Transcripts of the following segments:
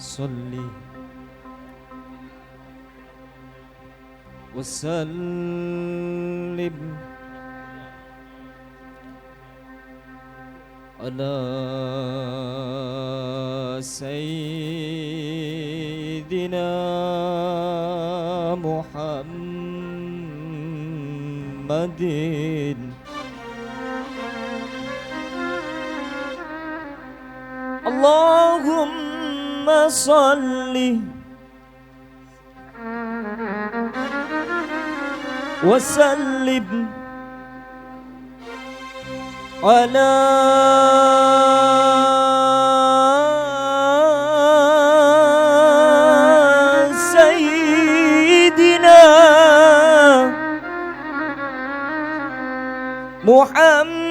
صلي وسلم على سيدنا محمد اللهم صل وسلم على سيدنا محمد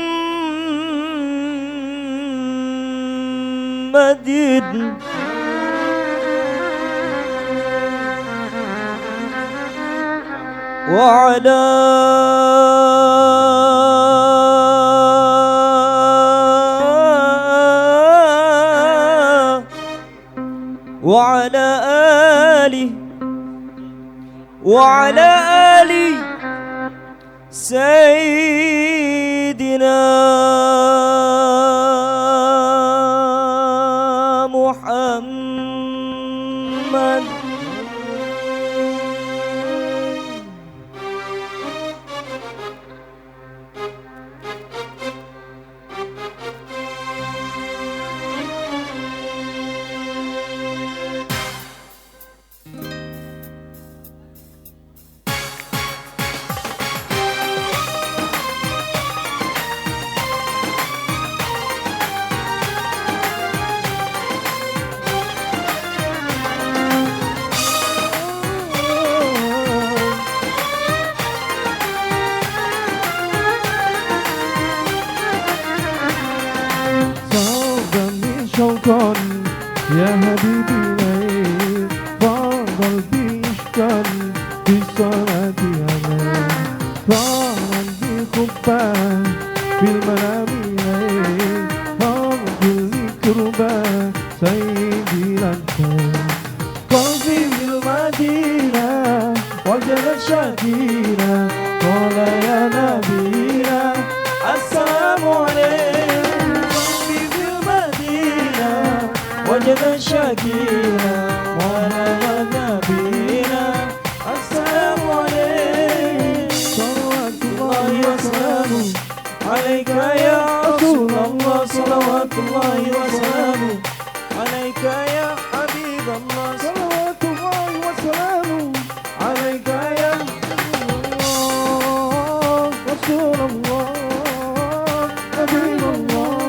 وعلى آله سيدنا محمد. شوقا يا حبيبي ليل فضل بيشكا بالصلاة عليه طارا بخبا بالمنام ليل فضل كربا سيدي لنتين قلبي بالمدينة وجدت شكينا قال يا نبينا السلام عليك وجد شكينا ولنا نبينا السلام عليك صلوات الله وسلامه عليك يا رسول الله صلوات الله وسلامه عليك يا حبيب الله صلوات الله وسلامه عليك يا رسول الله حبيب الله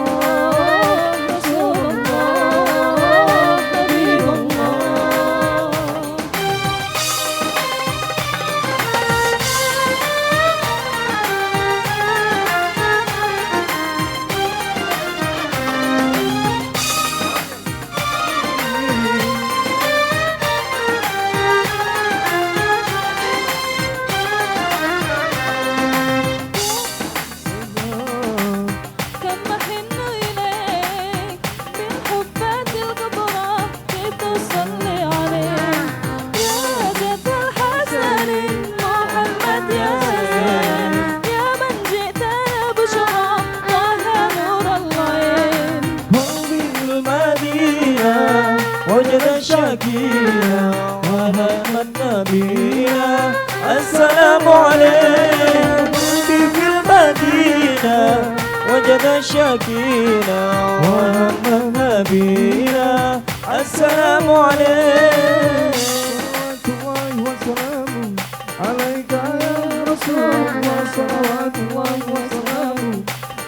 وجد شكينا ونعم نبينا السلام عليك في المدينة وجد شكينا ونعم نبينا السلام عليك صلوات الله وسلامه عليك يا رسول الله صلوات الله وسلامه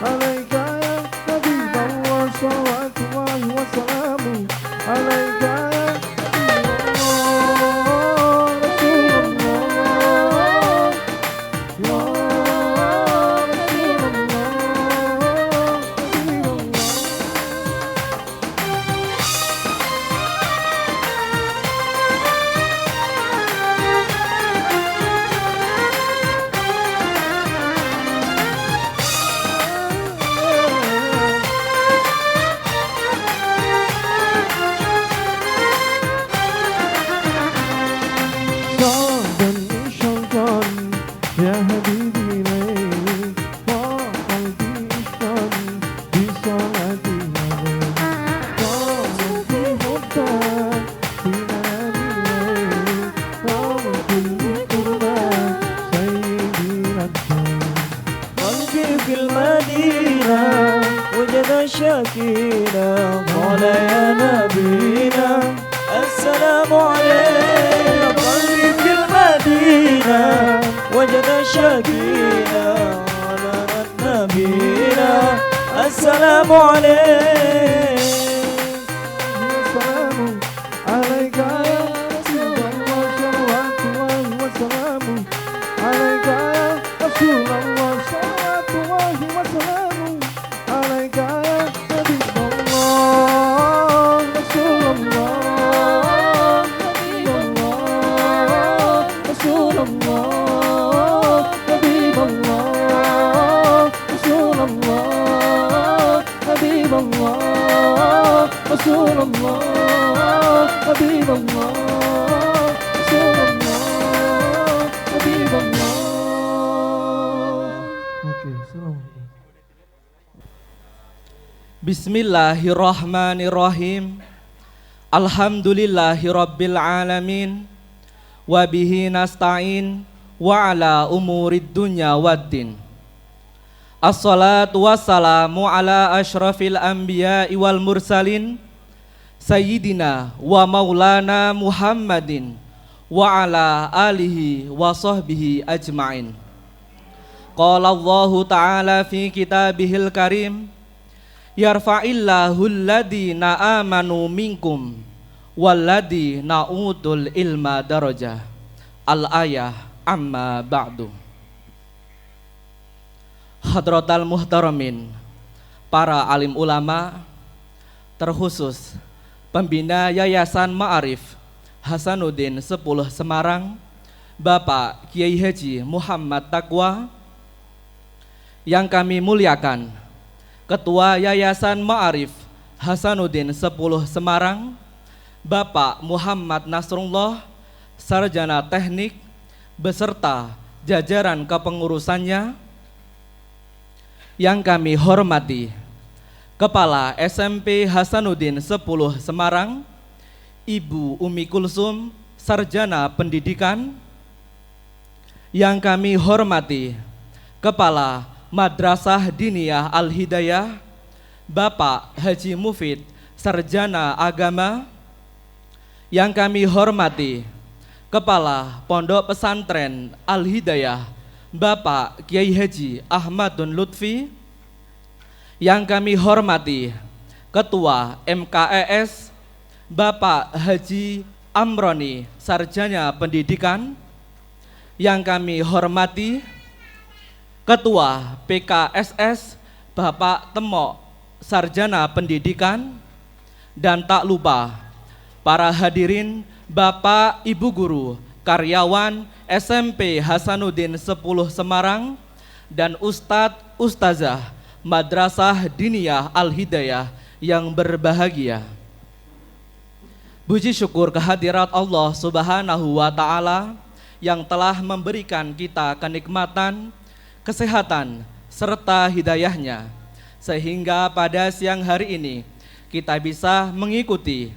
عليك يا حبيب الله صلوات الله وسلامه عليك يا نبينا السلام عليه قلبي في المدينة وجد شكينا على نبينا السلام عليه السلام عليك يا رسول الله صلوات الله وسلامه عليك يا رسول الله صلوات الله وسلامه عليك يا نبي الله رسول الله نبي الله رسول الله حبيب الله رسول الله حبيب الله رسول الله حبيب الله رسول الله حبيب الله. Oke, assalamualaikum. Bismillahirrahmanirrahim. Alhamdulillahi rabbil alamin. Wabihi nasta'in wa ala umurid dunya waddin. Assalatu wassalamu ala ashrafil anbiya'i wal mursalin Sayyidina wa maulana Muhammadin wa ala alihi wa sahbihi ajma'in. Qala Allahu ta'ala fi kitabihil karim yarfa'illahu alladhina amanu minkum walladhina utul ilma darajah. Al-ayah amma ba'du. Hadratal muhtaramin, para alim ulama, terkhusus pembina Yayasan Ma'arif Hasanuddin 10 Semarang, Bapak Kiai Haji Muhammad Taqwa, yang kami muliakan Ketua Yayasan Ma'arif Hasanuddin 10 Semarang, Bapak Muhammad Nasrullah, Sarjana Teknik, beserta jajaran kepengurusannya, yang kami hormati Kepala SMP Hasanuddin 10 Semarang, Ibu Umi Kulsum, Sarjana Pendidikan, yang kami hormati Kepala Madrasah Diniyah Al-Hidayah, Bapak Haji Mufid, Sarjana Agama, yang kami hormati Kepala Pondok Pesantren Al-Hidayah, Bapak Kiai Haji Ahmadun Lutfi, yang kami hormati Ketua MKES, Bapak Haji Amroni, Sarjana Pendidikan, yang kami hormati Ketua PKSS, Bapak Temok, Sarjana Pendidikan, dan tak lupa para hadirin Bapak Ibu Guru, karyawan SMP Hasanuddin 10 Semarang, dan Ustadz Ustazah Madrasah Diniyah Al-Hidayah yang berbahagia. Puji syukur kehadirat Allah Subhanahu wa Ta'ala yang telah memberikan kita kenikmatan, kesehatan, serta hidayahnya, sehingga pada siang hari ini kita bisa mengikuti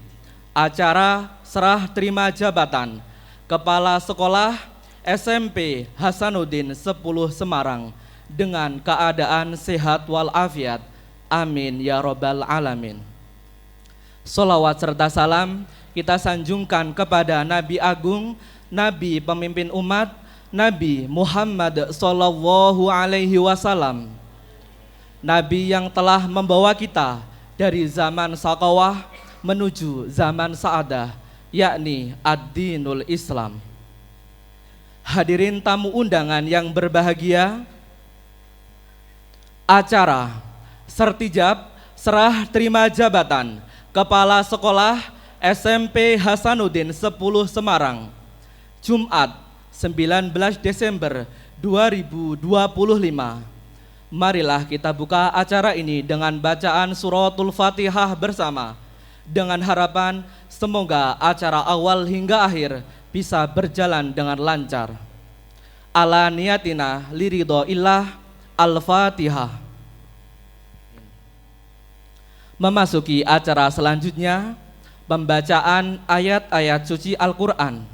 acara serah terima jabatan Kepala Sekolah SMP Hasanuddin 10 Semarang dengan keadaan sehat walafiat. Amin ya robbal alamin. Sholawat serta salam kita sanjungkan kepada Nabi Agung, Nabi pemimpin umat, Nabi Muhammad Sallallahu Alaihi Wasallam, Nabi yang telah membawa kita dari zaman Sakawah menuju zaman Sa'adah, yakni ad-dinul Islam. Hadirin tamu undangan yang berbahagia, acara sertijab serah terima jabatan Kepala Sekolah SMP Hasanuddin 10 Semarang, Jumat 19 Desember 2025. Marilah kita buka acara ini dengan bacaan suratul Fatihah bersama, dengan harapan semoga acara awal hingga akhir bisa berjalan dengan lancar. Ala niyatina liridho illah. Al-Fatihah. Memasuki acara selanjutnya, pembacaan ayat-ayat suci Al-Quran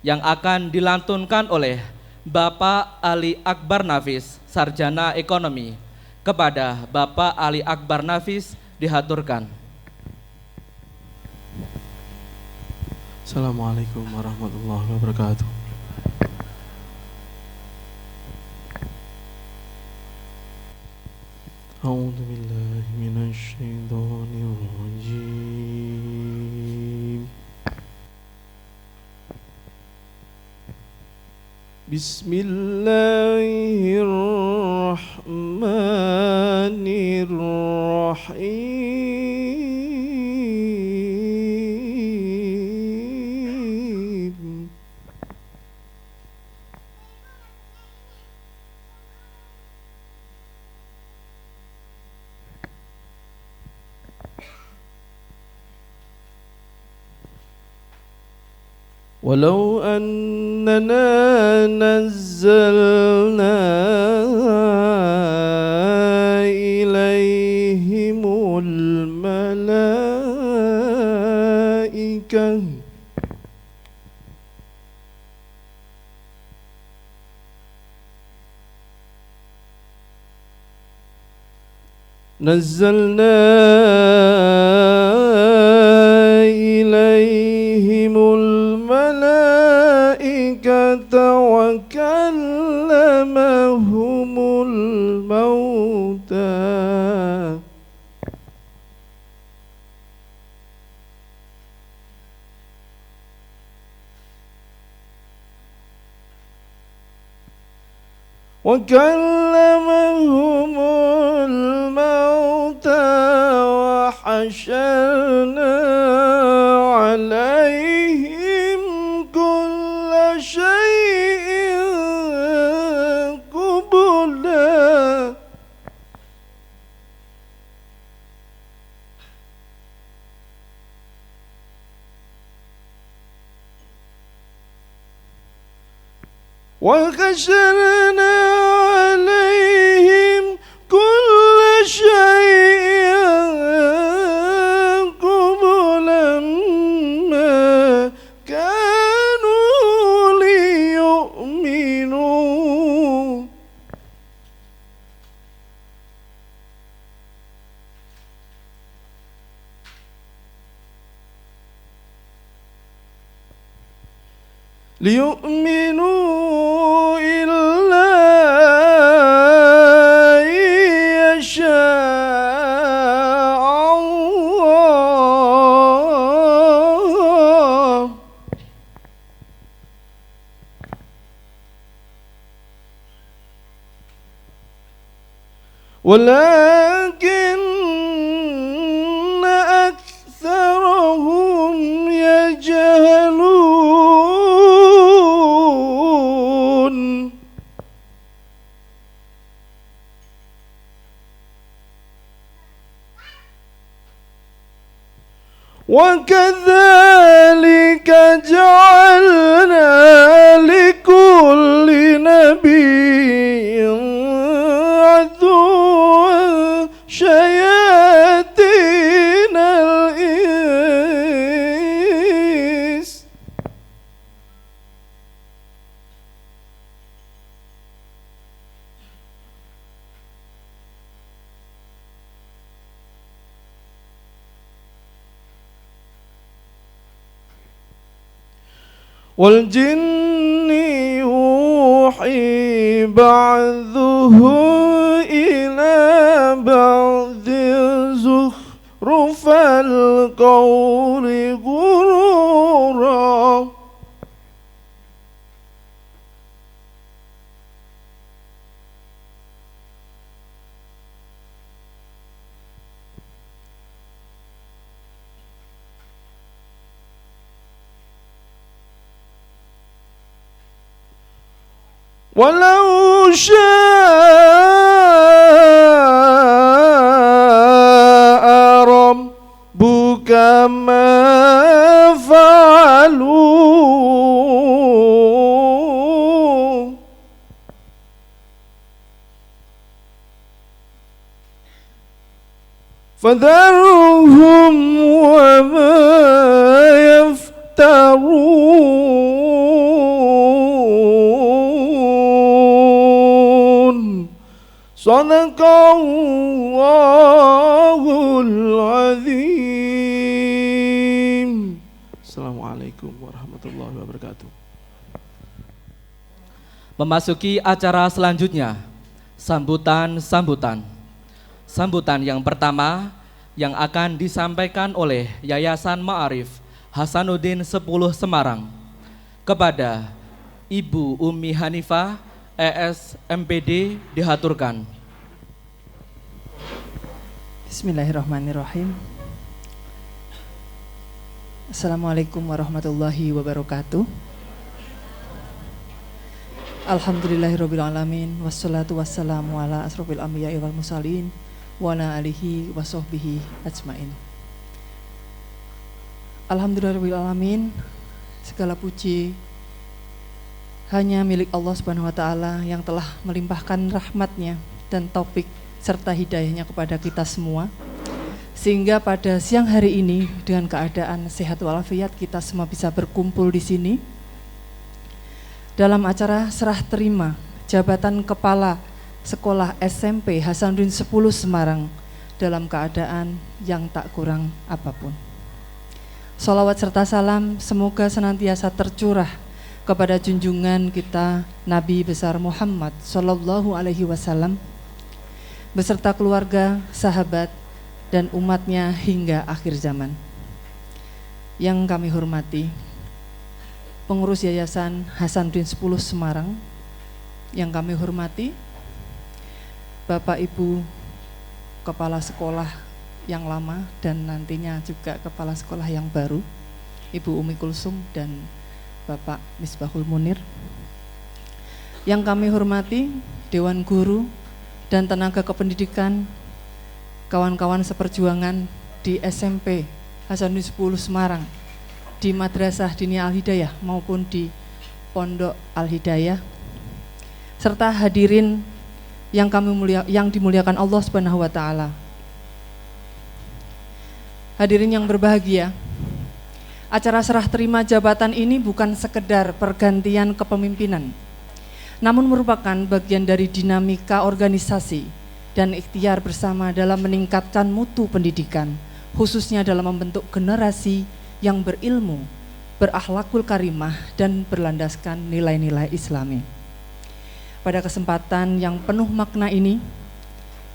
yang akan dilantunkan oleh Bapak Ali Akbar Nafis, Sarjana Ekonomi. Kepada Bapak Ali Akbar Nafis dihaturkan. Assalamualaikum warahmatullahi wabarakatuh. A'udzu billahi minasy syaithanir rajim. Bismillahirrahmanirrahim. ولو أننا نزلنا إليهم الملائكة وكلمهم الموتى وحشرنا عليهم كل شيء قبلا وحشرنا عليهم كل شيء قبلا ما كانوا ليؤمنوا إلا يشاء الله ولكن أكثرهم يجهلون وكذلك جعلنا لكل نبي عدوا شياطين الإنس والجن يوحي بعضه إلى بعض زخرف القول غرورا ولو شاء ربك ما فعلوه فذرهم وما يفترون صدق الله العظيم. Assalamualaikum. Wassalamualaikum warahmatullahi wabarakatuh. Memasuki acara selanjutnya, sambutan yang pertama yang akan disampaikan oleh Yayasan Ma'arif Hasanuddin 10 Semarang kepada Ibu Umi Hanifah ES MPD dihaturkan. Bismillahirrahmanirrahim. Assalamualaikum warahmatullahi wabarakatuh. Alhamdulillahirabbil alamin wassalatu wassalamu ala asrofil anbiya'i wal mursalin wa ala alihi wa sahbihi ajmain. Alhamdulillahirabbil alamin, segala puji hanya milik Allah Subhanahu wa taala yang telah melimpahkan rahmatnya dan taufik serta hidayahnya kepada kita semua, sehingga pada siang hari ini dengan keadaan sehat walafiat kita semua bisa berkumpul di sini dalam acara serah terima jabatan Kepala Sekolah SMP Hasanuddin 10 Semarang dalam keadaan yang tak kurang apapun. Sholawat serta salam semoga senantiasa tercurah kepada junjungan kita Nabi besar Muhammad Sallallahu Alaihi Wasallam beserta keluarga, sahabat, dan umatnya hingga akhir zaman. Yang kami hormati pengurus Yayasan Hasanuddin 10 Semarang, yang kami hormati Bapak Ibu Kepala Sekolah yang lama dan nantinya juga Kepala Sekolah yang baru, Ibu Umi Kulsum dan Bapak Misbahul Munir. Yang kami hormati Dewan Guru dan tenaga kependidikan, kawan-kawan seperjuangan di SMP Hasanuddin 10 Semarang, di Madrasah Diniyah Al-Hidayah maupun di Pondok Al-Hidayah, serta hadirin yang dimuliakan Allah Subhanahu wa taala. Hadirin yang berbahagia, acara serah terima jabatan ini bukan sekedar pergantian kepemimpinan, namun merupakan bagian dari dinamika organisasi dan ikhtiar bersama dalam meningkatkan mutu pendidikan, khususnya dalam membentuk generasi yang berilmu, berakhlakul karimah, dan berlandaskan nilai-nilai Islami. Pada kesempatan yang penuh makna ini,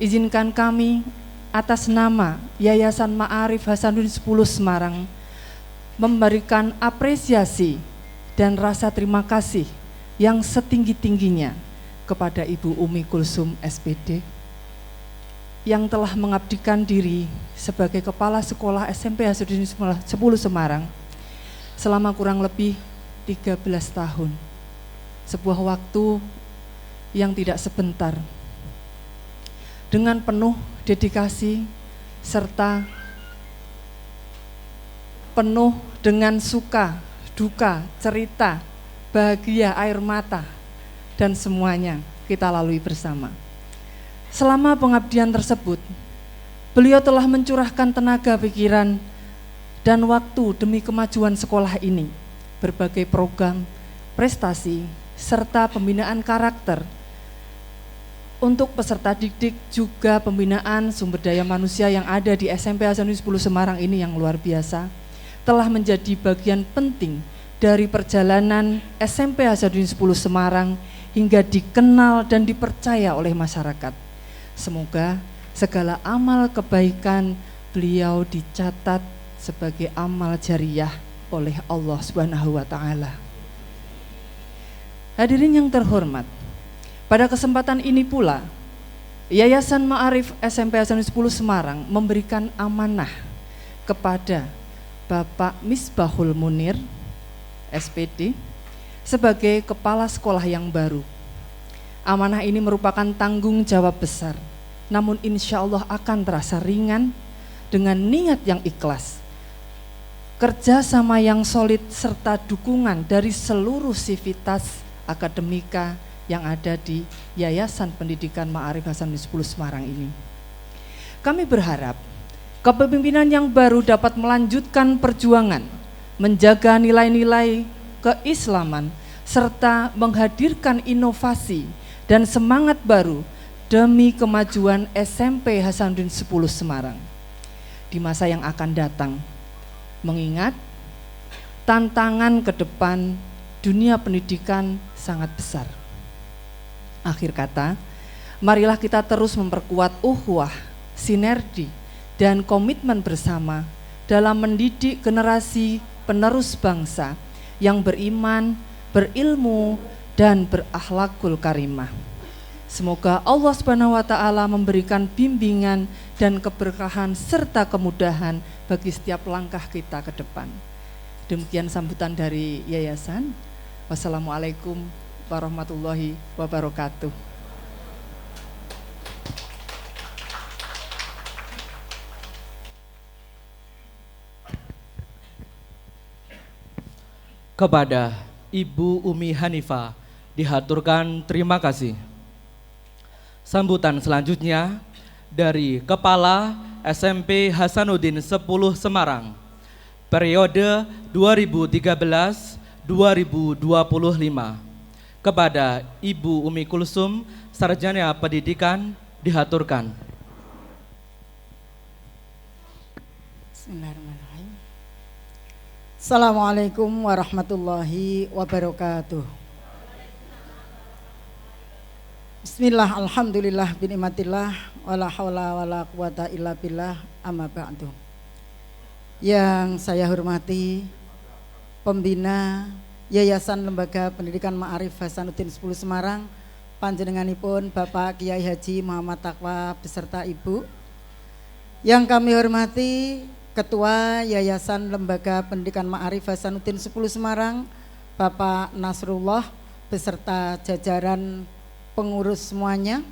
izinkan kami atas nama Yayasan Ma'arif Hasanuddin 10 Semarang memberikan apresiasi dan rasa terima kasih yang setinggi-tingginya kepada Ibu Umi Kulsum SPD yang telah mengabdikan diri sebagai Kepala Sekolah SMP Hasanuddin 10 Semarang selama kurang lebih 13 tahun. Sebuah waktu yang tidak sebentar, dengan penuh dedikasi serta penuh dengan suka, duka, cerita, bahagia, air mata, dan semuanya kita lalui bersama. Selama pengabdian tersebut, beliau telah mencurahkan tenaga pikiran dan waktu demi kemajuan sekolah ini, berbagai program, prestasi, serta pembinaan karakter untuk peserta didik, juga pembinaan sumber daya manusia yang ada di SMP Hasanuddin 10 Semarang ini yang luar biasa, telah menjadi bagian penting dari perjalanan SMP Hasanuddin 10 Semarang hingga dikenal dan dipercaya oleh masyarakat. Semoga segala amal kebaikan beliau dicatat sebagai amal jariyah oleh Allah Subhanahu wa taala. Hadirin yang terhormat, pada kesempatan ini pula Yayasan Ma'arif SMP Hasanuddin 10 Semarang memberikan amanah kepada Bapak Misbahul Munir SPD sebagai kepala sekolah yang baru. Amanah ini merupakan tanggung jawab besar, namun insya Allah akan terasa ringan dengan niat yang ikhlas, kerjasama yang solid, serta dukungan dari seluruh sivitas akademika yang ada di Yayasan Pendidikan Ma'arif Hasanuddin 10 Semarang ini. Kami berharap kepemimpinan yang baru dapat melanjutkan perjuangan, menjaga nilai-nilai keislaman, serta menghadirkan inovasi dan semangat baru demi kemajuan SMP Hasanuddin 10 Semarang di masa yang akan datang. Mengingat tantangan ke depan dunia pendidikan sangat besar. Akhir kata, marilah kita terus memperkuat ukhuwah, sinergi, dan komitmen bersama dalam mendidik generasi penerus bangsa yang beriman, berilmu, dan berakhlakul karimah. Semoga Allah Subhanahu wa taala memberikan bimbingan dan keberkahan serta kemudahan bagi setiap langkah kita ke depan. Demikian sambutan dari yayasan. Wassalamualaikum warahmatullahi wabarakatuh. Kepada Ibu Umi Hanifah dihaturkan terima kasih. Sambutan selanjutnya dari Kepala SMP Hasanuddin 10 Semarang, periode 2013-2025. Kepada Ibu Umi Kulsum, Sarjana Pendidikan dihaturkan. Bismillahirrahmanirrahim. Assalamualaikum warahmatullahi wabarakatuh. Bismillah, alhamdulillah, binimatillah, wala hawla wala quwata illa billah, amma ba'du. Yang saya hormati pembina Yayasan Lembaga Pendidikan Ma'arif Hasanuddin 10 Semarang, panjenenganipun Bapak Kiai Haji Muhammad Taqwa beserta Ibu. Yang kami hormati Ketua Yayasan Lembaga Pendidikan Ma'arif Hasanuddin 10 Semarang, Bapak Nasrullah beserta jajaran pengurus semuanya.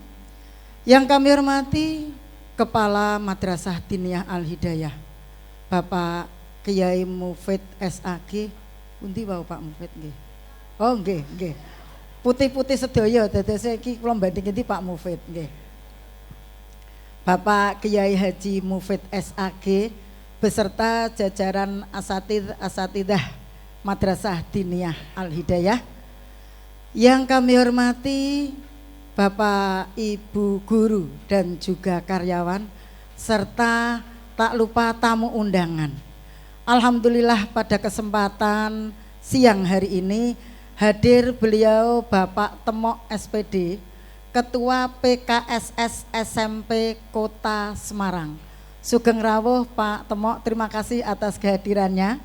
Yang kami hormati Kepala Madrasah Diniyah Al-Hidayah, Bapak Kiai Mufid SAG. Pundi wau Pak Mufid nggih? Oh nggih, nggih. Putih-putih sedaya dados iki kula banding ngendi Pak Mufid nggih. Bapak Kiai Haji Mufid SAG beserta jajaran asatidah Madrasah Diniyah Al-Hidayah. Yang kami hormati Bapak Ibu guru dan juga karyawan serta tak lupa tamu undangan. Alhamdulillah pada kesempatan siang hari ini hadir beliau Bapak Temok SPD, Ketua PKSS SMP Kota Semarang. Sugeng rawuh Pak Temok, terima kasih atas kehadirannya.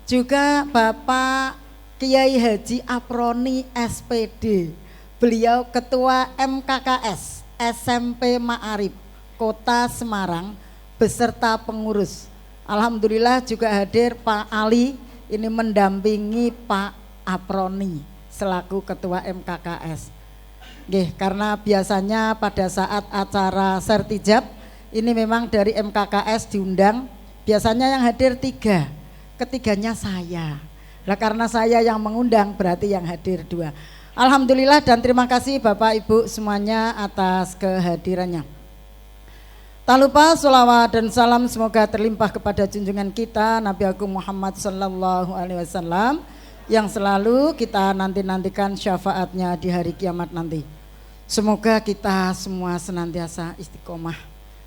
Juga Bapak Kiai Haji Aproni SPD, beliau Ketua MKKS SMP Ma'arif Kota Semarang beserta pengurus. Alhamdulillah juga hadir Pak Ali, ini mendampingi Pak Aproni selaku Ketua MKKS. Nggih, karena biasanya pada saat acara sertijab ini memang dari MKKS diundang, biasanya yang hadir 3, ketiganya saya. Nah, karena saya yang mengundang berarti yang hadir 2. Alhamdulillah dan terima kasih Bapak Ibu semuanya atas kehadirannya. Tak lupa sholawat dan salam semoga terlimpah kepada junjungan kita Nabi Agung Muhammad Sallallahu Alaihi Wasallam yang selalu kita nanti-nantikan syafaatnya di hari kiamat nanti. Semoga kita semua senantiasa istiqomah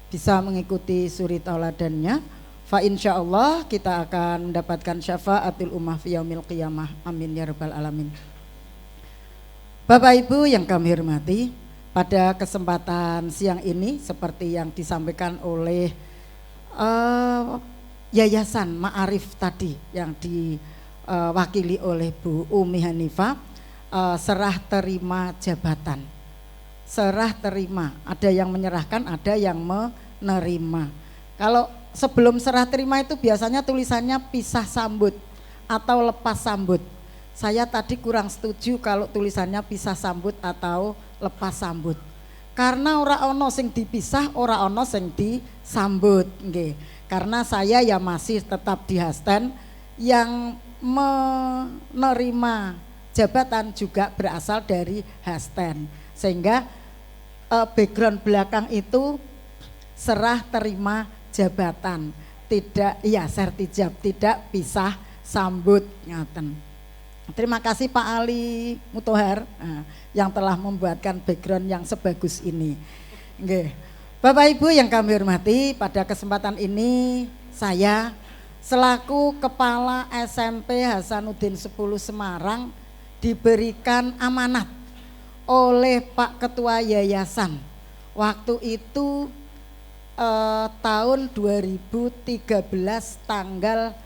bisa mengikuti suri tauladannya. Fa insya Allah kita akan mendapatkan syafaatul ummah fi yaumil qiyamah. Amin ya rabbal alamin. Bapak Ibu yang kami hormati, pada kesempatan siang ini seperti yang disampaikan oleh Yayasan Ma'arif tadi yang diwakili oleh Bu Umi Hanifah, serah terima jabatan. Serah terima, ada yang menyerahkan, ada yang menerima. Kalau sebelum serah terima itu biasanya tulisannya pisah sambut atau lepas sambut. Saya tadi kurang setuju kalau tulisannya pisah sambut atau lepas sambut. Karena ora ono sing dipisah, ora ono sing disambut, nggih. Karena saya ya masih tetap di Hasten, yang menerima jabatan juga berasal dari Hasten. Sehingga background belakang itu serah terima jabatan, tidak ya sertijab, tidak pisah sambut ngaten. Terima kasih Pak Ali Mutohar yang telah membuatkan background yang sebagus ini. Nggih. Bapak Ibu yang kami hormati, pada kesempatan ini saya selaku Kepala SMP Hasanuddin 10 Semarang diberikan amanat oleh Pak Ketua Yayasan. Waktu itu tahun 2013 tanggal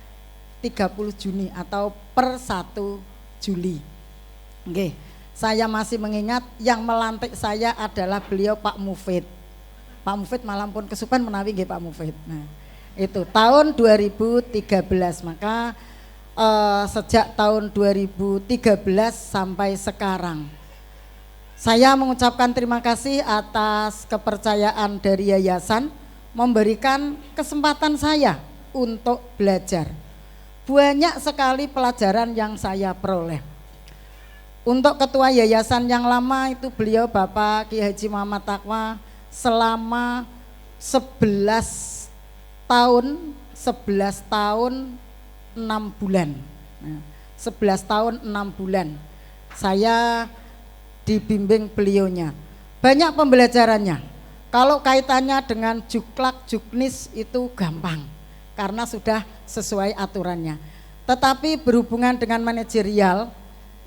30 Juni atau per 1 Juli. Oke, saya masih mengingat yang melantik saya adalah beliau Pak Mufid. Pak Mufid malam pun kesupen menawi nggih Pak Mufid. Nah, itu tahun 2013. Maka sejak tahun 2013 sampai sekarang saya mengucapkan terima kasih atas kepercayaan dari yayasan memberikan kesempatan saya untuk belajar. Banyak sekali pelajaran yang saya peroleh. Untuk ketua yayasan yang lama itu beliau Bapak Ki Haji Muhammad Taqwa selama 11 tahun 6 bulan. Nah, 11 tahun 6 bulan saya dibimbing beliaunya. Banyak pembelajarannya. Kalau kaitannya dengan juklak, juknis itu gampang karena sudah sesuai aturannya. Tetapi berhubungan dengan manajerial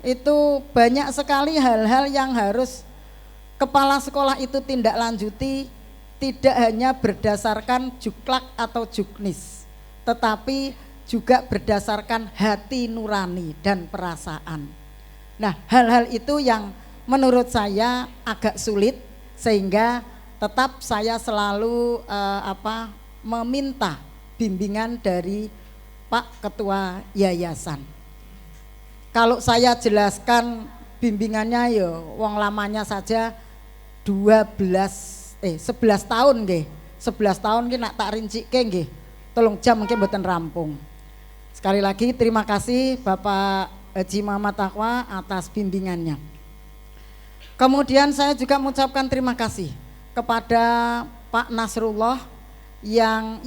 itu banyak sekali hal-hal yang harus kepala sekolah itu tindak lanjuti, tidak hanya berdasarkan juklak atau juknis, tetapi juga berdasarkan hati nurani dan perasaan. Nah, hal-hal itu yang menurut saya agak sulit, sehingga tetap saya selalu meminta bimbingan dari Pak Ketua Yayasan. Kalau saya jelaskan bimbingannya ya wong lamanya saja 11 tahun nggih. 11 tahun nggih nak tak rincike nggih. 3 jam mungkin mboten rampung. Sekali lagi terima kasih Bapak Haji Muhammad Taqwa atas bimbingannya. Kemudian saya juga mengucapkan terima kasih kepada Pak Nasrullah yang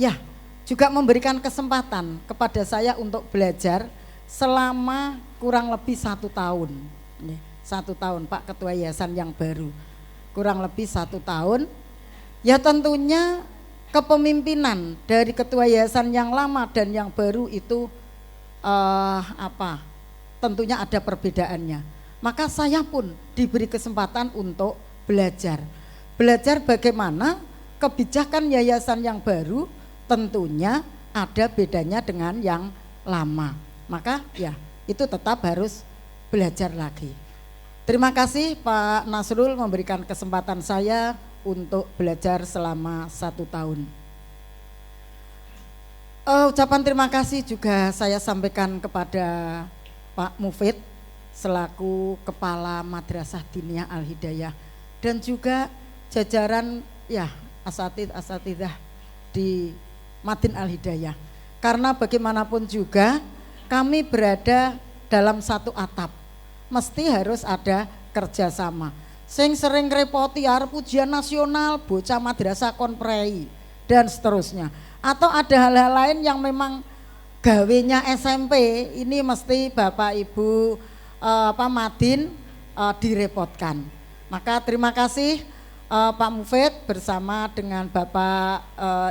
juga memberikan kesempatan kepada saya untuk belajar selama kurang lebih 1 tahun. 1 tahun Pak Ketua Yayasan yang baru, kurang lebih 1 tahun. Ya tentunya kepemimpinan dari Ketua Yayasan yang lama dan yang baru itu tentunya ada perbedaannya. Maka saya pun diberi kesempatan untuk belajar bagaimana kebijakan yayasan yang baru tentunya ada bedanya dengan yang lama. Maka ya itu tetap harus belajar lagi. Terima kasih Pak Nasrul memberikan kesempatan saya untuk belajar selama 1 tahun. Ucapan terima kasih juga saya sampaikan kepada Pak Mufid selaku Kepala Madrasah Diniyah Al-Hidayah dan juga jajaran asatidah di Madin Al-Hidayah. Karena bagaimanapun juga kami berada dalam satu atap, mesti harus ada kerjasama. Sing sering repoti arep ujian nasional, bocah madrasah konprei dan seterusnya. Atau ada hal-hal lain yang memang gawenya SMP, ini mesti Bapak Ibu Madin direpotkan. Maka terima kasih Pak Mufid bersama dengan Bapak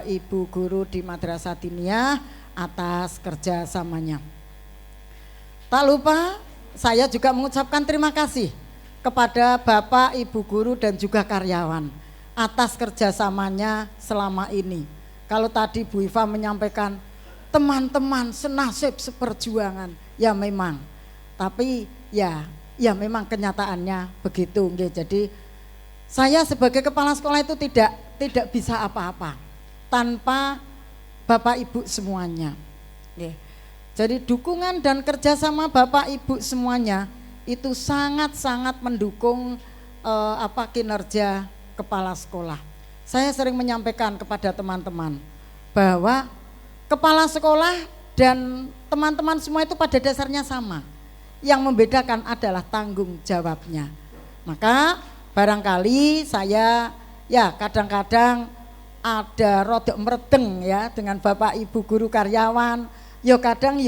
Ibu guru di Madrasah Diniyah atas kerjasamanya. Tak lupa saya juga mengucapkan terima kasih kepada Bapak Ibu guru dan juga karyawan atas kerjasamanya selama ini. Kalau tadi Bu Iva menyampaikan teman-teman senasib seperjuangan, ya memang. Tapi ya memang kenyataannya begitu. Jadi saya sebagai kepala sekolah itu tidak bisa apa-apa tanpa Bapak Ibu semuanya. Jadi dukungan dan kerjasama Bapak Ibu semuanya itu sangat-sangat mendukung kinerja kepala sekolah. Saya sering menyampaikan kepada teman-teman bahwa kepala sekolah dan teman-teman semua itu pada dasarnya sama. Yang membedakan adalah tanggung jawabnya. Maka barangkali saya kadang-kadang ada rodok meredeng ya dengan Bapak Ibu guru karyawan. Kadang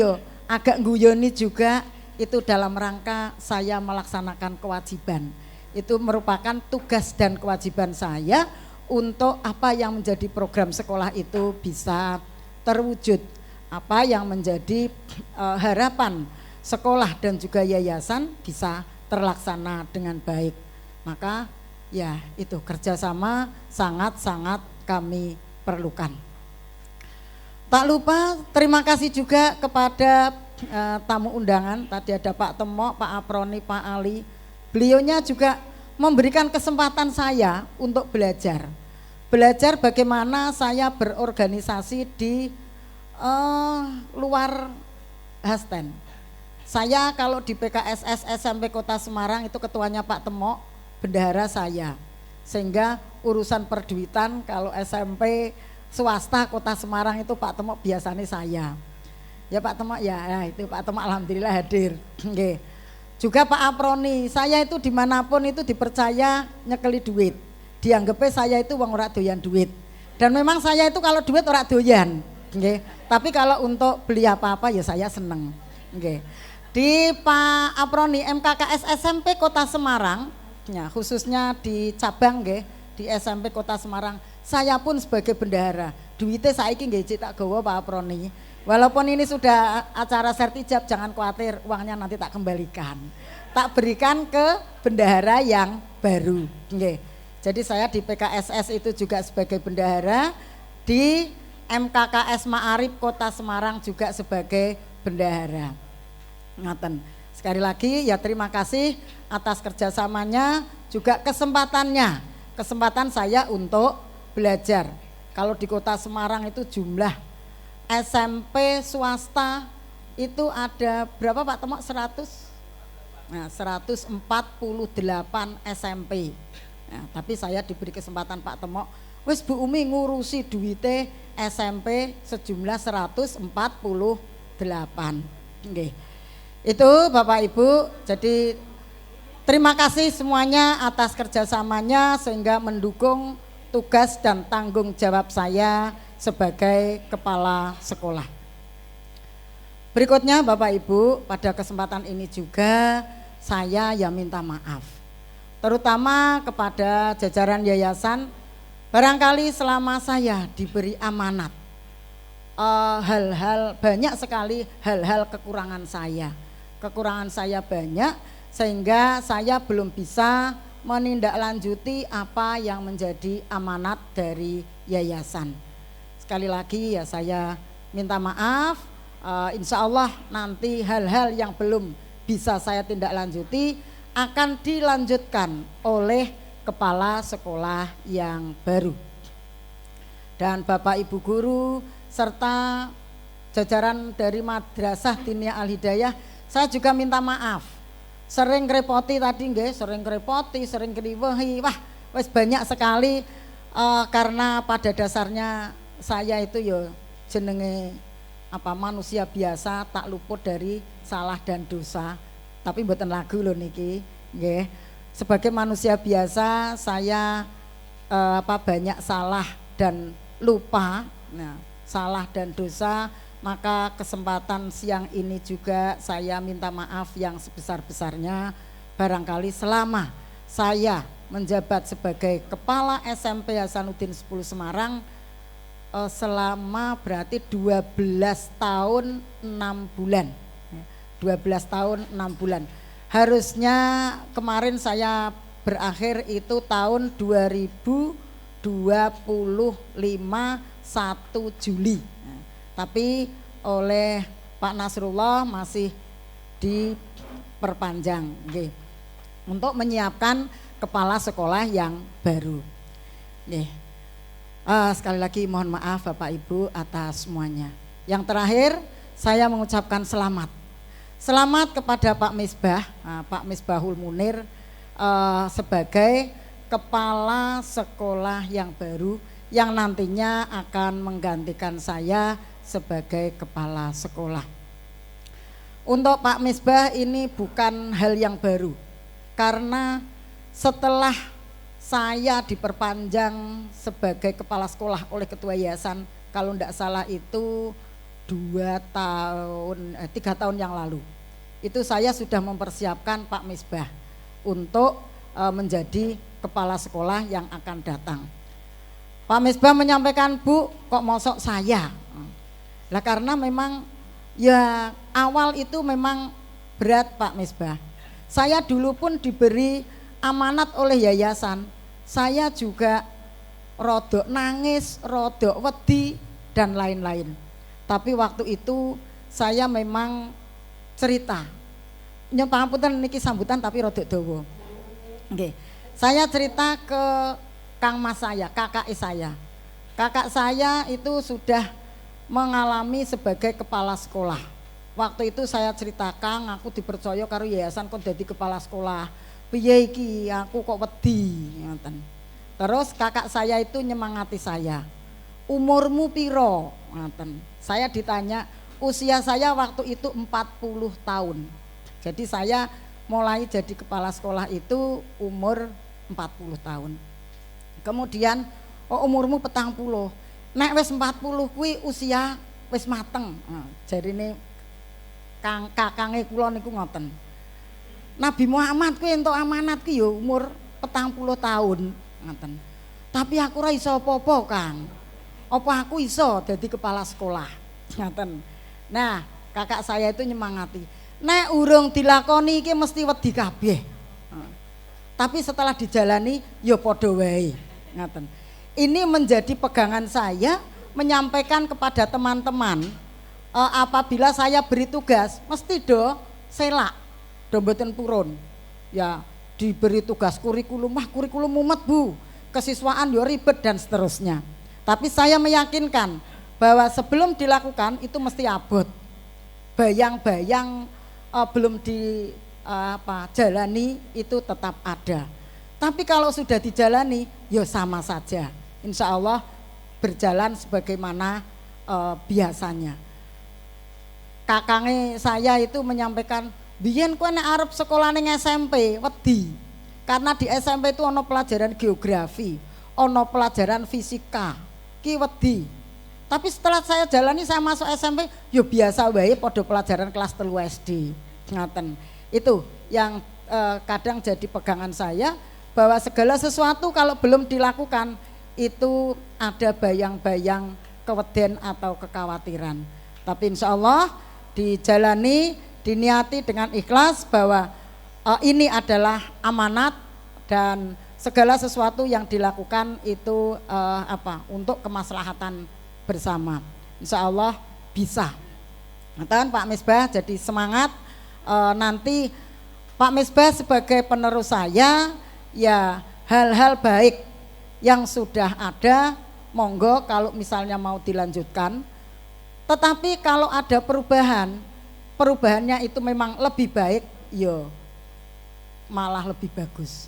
agak guyoni juga, itu dalam rangka saya melaksanakan kewajiban. Itu merupakan tugas dan kewajiban saya untuk apa yang menjadi program sekolah itu bisa terwujud. apa yang menjadi harapan sekolah dan juga yayasan bisa terlaksana dengan baik. Maka ya itu kerjasama sangat-sangat kami perlukan. Tak lupa terima kasih juga kepada tamu undangan. Tadi ada Pak Temok, Pak Aproni, Pak Ali. Beliaunya juga memberikan kesempatan saya untuk belajar. Belajar bagaimana saya berorganisasi di luar Hasten. Saya kalau di PKSS SMP Kota Semarang itu ketuanya Pak Temok, bendahara saya. Sehingga urusan perduitan kalau SMP swasta Kota Semarang itu Pak Temok biasanya saya. Ya Pak Temok ya itu Pak Temok alhamdulillah hadir. Oke. Juga Pak Aproni, saya itu dimanapun itu dipercaya nyekeli duit. Dianggapnya saya itu wong ora doyan duit. Dan memang saya itu kalau duit ora doyan. Oke. Tapi kalau untuk beli apa-apa ya saya seneng. Oke. Di Pak Aproni MKKS SMP Kota Semarang, ya, khususnya di cabang nggih, di SMP Kota Semarang, saya pun sebagai bendahara. Duitnya saiki nggih tak gawa Pak Aproni. Walaupun ini sudah acara sertijab, jangan khawatir, uangnya nanti tak kembalikan. Tak berikan ke bendahara yang baru. Nggih. Jadi saya di PKSS itu juga sebagai bendahara, di MKKS Ma'arif Kota Semarang juga sebagai bendahara. Ngaten. Sekali lagi ya terima kasih atas kerjasamanya, juga kesempatannya. Kesempatan saya untuk belajar. Kalau di Kota Semarang itu jumlah SMP swasta itu ada berapa Pak Temok? 100? Nah, 148 SMP. Nah, tapi saya diberi kesempatan Pak Temok, wis Bu Umi ngurusi duite SMP sejumlah 148. Nggih. Itu Bapak Ibu, jadi terima kasih semuanya atas kerjasamanya sehingga mendukung tugas dan tanggung jawab saya sebagai kepala sekolah. Berikutnya Bapak Ibu, pada kesempatan ini juga saya ya minta maaf, terutama kepada jajaran yayasan. Barangkali selama saya diberi amanat, hal-hal banyak sekali hal-hal kekurangan saya banyak, sehingga saya belum bisa menindaklanjuti apa yang menjadi amanat dari yayasan. Sekali lagi ya saya minta maaf, insya Allah nanti hal-hal yang belum bisa saya tindak lanjuti akan dilanjutkan oleh kepala sekolah yang baru. Dan Bapak Ibu guru serta jajaran dari Madrasah Diniyah Al Hidayah, saya juga minta maaf. Sering ngerepoti tadi nggih, sering keriwehi, wah wis banyak sekali karena pada dasarnya saya itu ya jenenge manusia biasa, tak luput dari salah dan dosa. Tapi mboten lagu lho niki, nggih. Sebagai manusia biasa saya banyak salah dan lupa. Nah, salah dan dosa, maka kesempatan siang ini juga saya minta maaf yang sebesar-besarnya. Barangkali selama saya menjabat sebagai kepala SMP Hasanuddin 10 Semarang selama berarti 12 tahun 6 bulan. 12 tahun 6 bulan. Harusnya kemarin saya berakhir itu tahun 2025 1 Juli. Tapi oleh Pak Nasrullah masih diperpanjang untuk menyiapkan kepala sekolah yang baru. Sekali lagi mohon maaf Bapak Ibu atas semuanya. Yang terakhir saya mengucapkan selamat kepada Pak Misbah, Pak Misbahul Munir sebagai kepala sekolah yang baru yang nantinya akan menggantikan saya sebagai kepala sekolah. Untuk Pak Misbah ini bukan hal yang baru, karena setelah saya diperpanjang sebagai kepala sekolah oleh ketua yayasan, kalau tidak salah itu 3 tahun yang lalu. Itu saya sudah mempersiapkan Pak Misbah untuk menjadi kepala sekolah yang akan datang. Pak Misbah menyampaikan, Bu, kok mosok saya? Lah karena memang ya awal itu memang berat Pak Misbah. Saya dulu pun diberi amanat oleh yayasan. Saya juga rodok nangis, rodok wedi dan lain-lain. Tapi waktu itu saya memang cerita. Nyun pangapunten niki sambutan tapi rodok dawa. Nggih. Saya cerita ke Kang Mas saya, kakak saya. Kakak saya itu sudah mengalami sebagai kepala sekolah. Waktu itu saya ceritakan, aku dipercaya karo yayasan kok jadi kepala sekolah. Piye iki aku kok wedi ngoten. Terus kakak saya itu nyemangati saya. Umurmu piro? Ngoten. Saya ditanya, usia saya waktu itu 40 tahun. Jadi saya mulai jadi kepala sekolah itu umur 40 tahun. Kemudian umurmu 40. Nek wis 40 kuwi usia wis mateng. Jarine kakange kula niku ngoten. Nabi Muhammad kuwi entuk amanat ki ya umur 40 tahun ngoten. Tapi aku ora iso apa-apa, Kang. Apa aku iso dadi kepala sekolah? Ngoten. Nah, kakak saya itu nyemangati. Nek urung dilakoni iki mesti wedi kabeh. Tapi setelah dijalani ya padha wae. Ngoten. Ini menjadi pegangan saya menyampaikan kepada teman-teman apabila saya beri tugas mesti do selak, do mboten purun. Ya, diberi tugas kurikulum umat Bu, kesiswaan yo ribet dan seterusnya. Tapi saya meyakinkan bahwa sebelum dilakukan itu mesti abot. Bayang-bayang belum jalani itu tetap ada. Tapi kalau sudah dijalani, ya sama saja. Insya Allah berjalan sebagaimana biasanya. Kakange saya itu menyampaikan, biyen kowe nek arep sekolah ning SMP wedi. Karena di SMP itu ono pelajaran geografi, ono pelajaran fisika, ki wedi. Tapi setelah saya jalani, saya masuk SMP, yo biasa wae pada pelajaran kelas 3 SD. Ngaten. Itu yang kadang jadi pegangan saya, bahwa segala sesuatu kalau belum dilakukan itu ada bayang-bayang keweden atau kekhawatiran. Tapi insya Allah dijalani, diniati dengan ikhlas bahwa ini adalah amanat dan segala sesuatu yang dilakukan itu untuk kemaslahatan bersama. Insya Allah bisa. Nah, Pak Misbah jadi semangat. Nanti Pak Misbah sebagai penerus saya, ya hal-hal baik yang sudah ada monggo kalau misalnya mau dilanjutkan. Tetapi kalau ada perubahannya itu memang lebih baik, yo malah lebih bagus.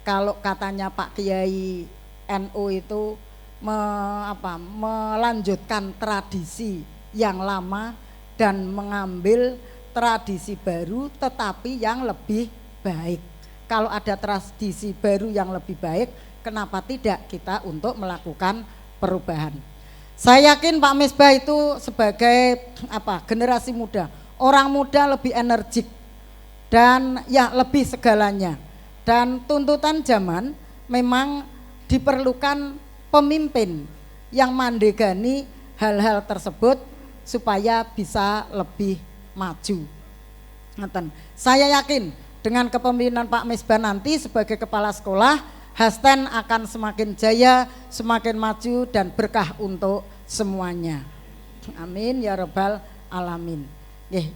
Kalau katanya Pak Kiai NU itu melanjutkan tradisi yang lama dan mengambil tradisi baru tetapi yang lebih baik. Kalau ada tradisi baru yang lebih baik, kenapa tidak kita untuk melakukan perubahan? Saya yakin Pak Misbah itu sebagai generasi muda, orang muda lebih energik dan ya lebih segalanya. Dan tuntutan zaman memang diperlukan pemimpin yang mandegani hal-hal tersebut supaya bisa lebih maju. Saya yakin dengan kepemimpinan Pak Misbah nanti sebagai kepala sekolah, Hasten akan semakin jaya, semakin maju dan berkah untuk semuanya. Amin ya rabbal alamin.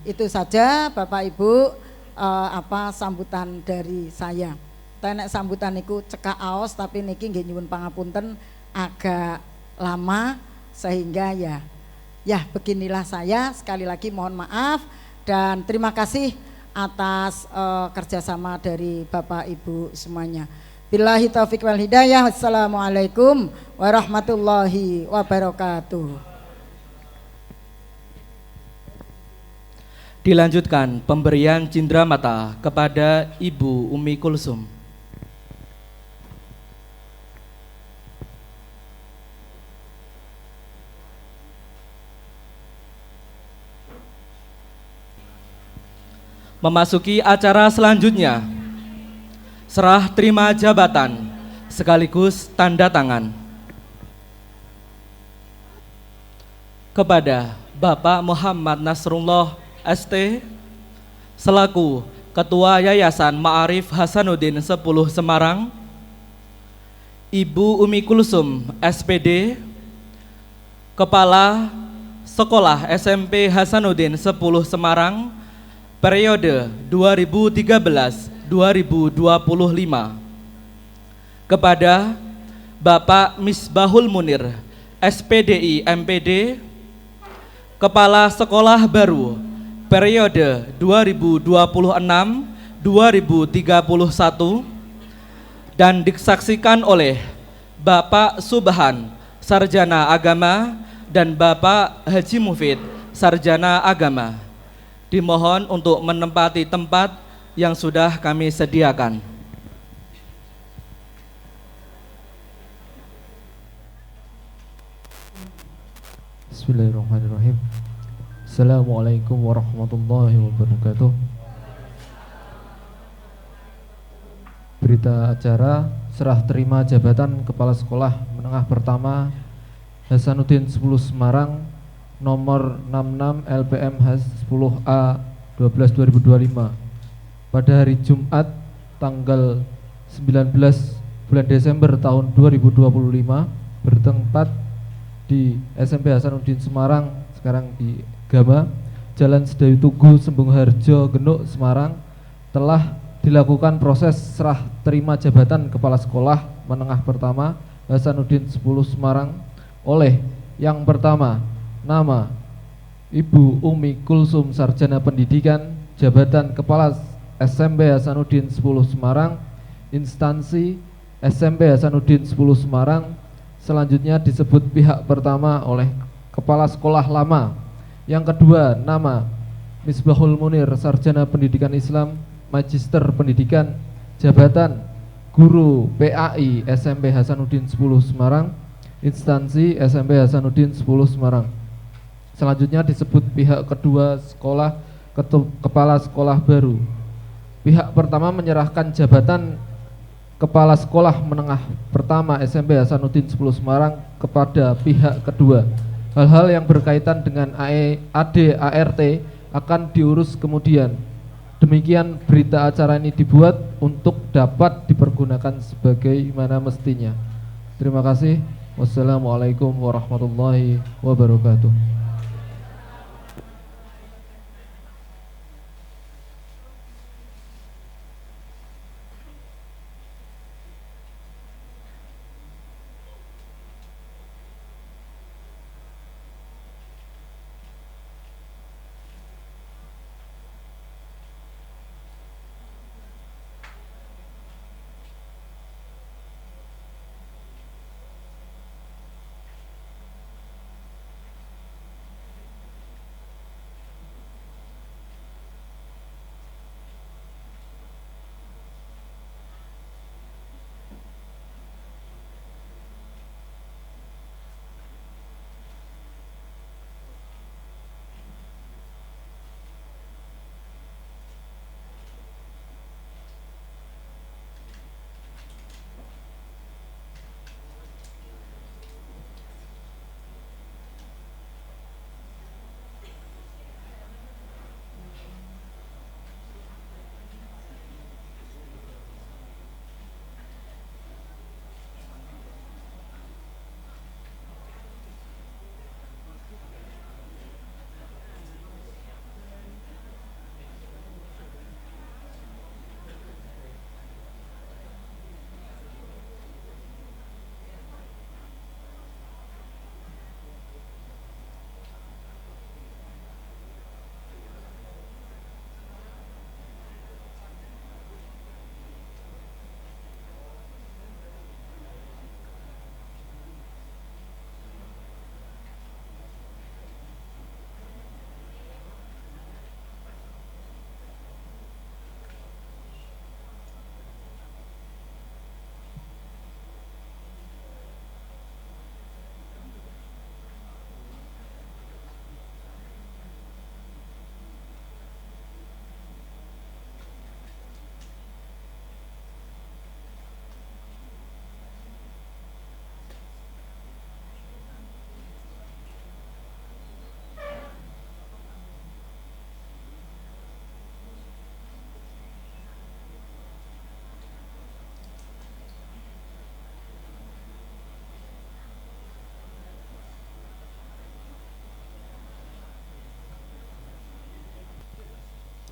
Itu saja Bapak Ibu sambutan dari saya. Tenek sambutan niku cekak aos tapi niki nggih nyuwun pangapunten agak lama sehingga ya beginilah saya. Sekali lagi mohon maaf dan terima kasih atas kerjasama dari Bapak Ibu semuanya. Billahi taufiq wal hidayah. Wassalamualaikum warahmatullahi wabarakatuh. Dilanjutkan pemberian cindera mata kepada Ibu Umi Kulsum. Memasuki acara selanjutnya, serah terima jabatan sekaligus tanda tangan kepada Bapak Muhammad Nasrullah ST selaku Ketua Yayasan Ma'arif Hasanuddin 10 Semarang, Ibu Umi Kulsum SPD, Kepala Sekolah SMP Hasanuddin 10 Semarang periode 2013-2025, kepada Bapak Misbahul Munir SPDI MPD, Kepala Sekolah Baru periode 2026-2031, dan disaksikan oleh Bapak Subhan Sarjana Agama dan Bapak Haji Mufid Sarjana Agama. Dimohon untuk menempati tempat yang sudah kami sediakan. Bismillahirrahmanirrahim. Assalamualaikum warahmatullahi wabarakatuh. Berita acara serah terima jabatan Kepala Sekolah Menengah Pertama Hasanuddin 10 Semarang nomor 66 LPM Has 10A 12/2025 pada hari Jumat tanggal 19 bulan Desember tahun 2025 bertempat di SMP Hasanuddin Semarang, sekarang di Gama, Jalan Sedayu Tugu, Sembung Harjo, Genuk, Semarang, telah dilakukan proses serah terima jabatan Kepala Sekolah Menengah Pertama Hasanuddin 10 Semarang oleh yang pertama, nama Ibu Umi Kulsum Sarjana Pendidikan, jabatan Kepala SMP Hasanuddin 10 Semarang, instansi SMP Hasanuddin 10 Semarang. Selanjutnya disebut pihak pertama oleh Kepala Sekolah Lama. Yang kedua, nama Misbahul Munir Sarjana Pendidikan Islam, Magister Pendidikan, jabatan Guru PAI SMP Hasanuddin 10 Semarang, instansi SMP Hasanuddin 10 Semarang. Selanjutnya disebut pihak kedua sekolah, Kepala Sekolah Baru. Pihak pertama menyerahkan jabatan Kepala Sekolah Menengah Pertama SMP Hasanuddin 10 Semarang kepada pihak kedua. Hal-hal yang berkaitan dengan AD/ART akan diurus kemudian. Demikian berita acara ini dibuat untuk dapat dipergunakan sebagaimana mestinya. Terima kasih. Wassalamualaikum warahmatullahi wabarakatuh.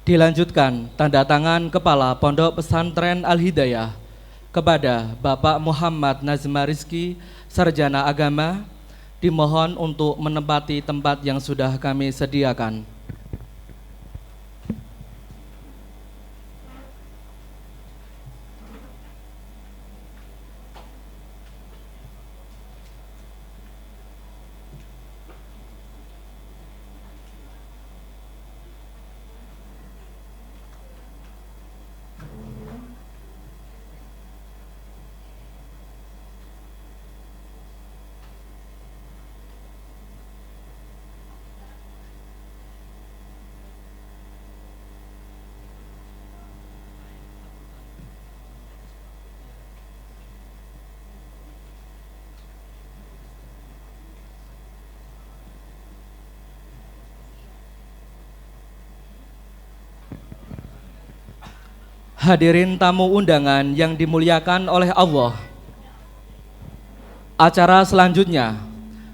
Dilanjutkan tanda tangan Kepala Pondok Pesantren Al-Hidayah kepada Bapak Muhammad Nazma Rizki, Sarjana Agama, dimohon untuk menempati tempat yang sudah kami sediakan. Hadirin tamu undangan yang dimuliakan oleh Allah, acara selanjutnya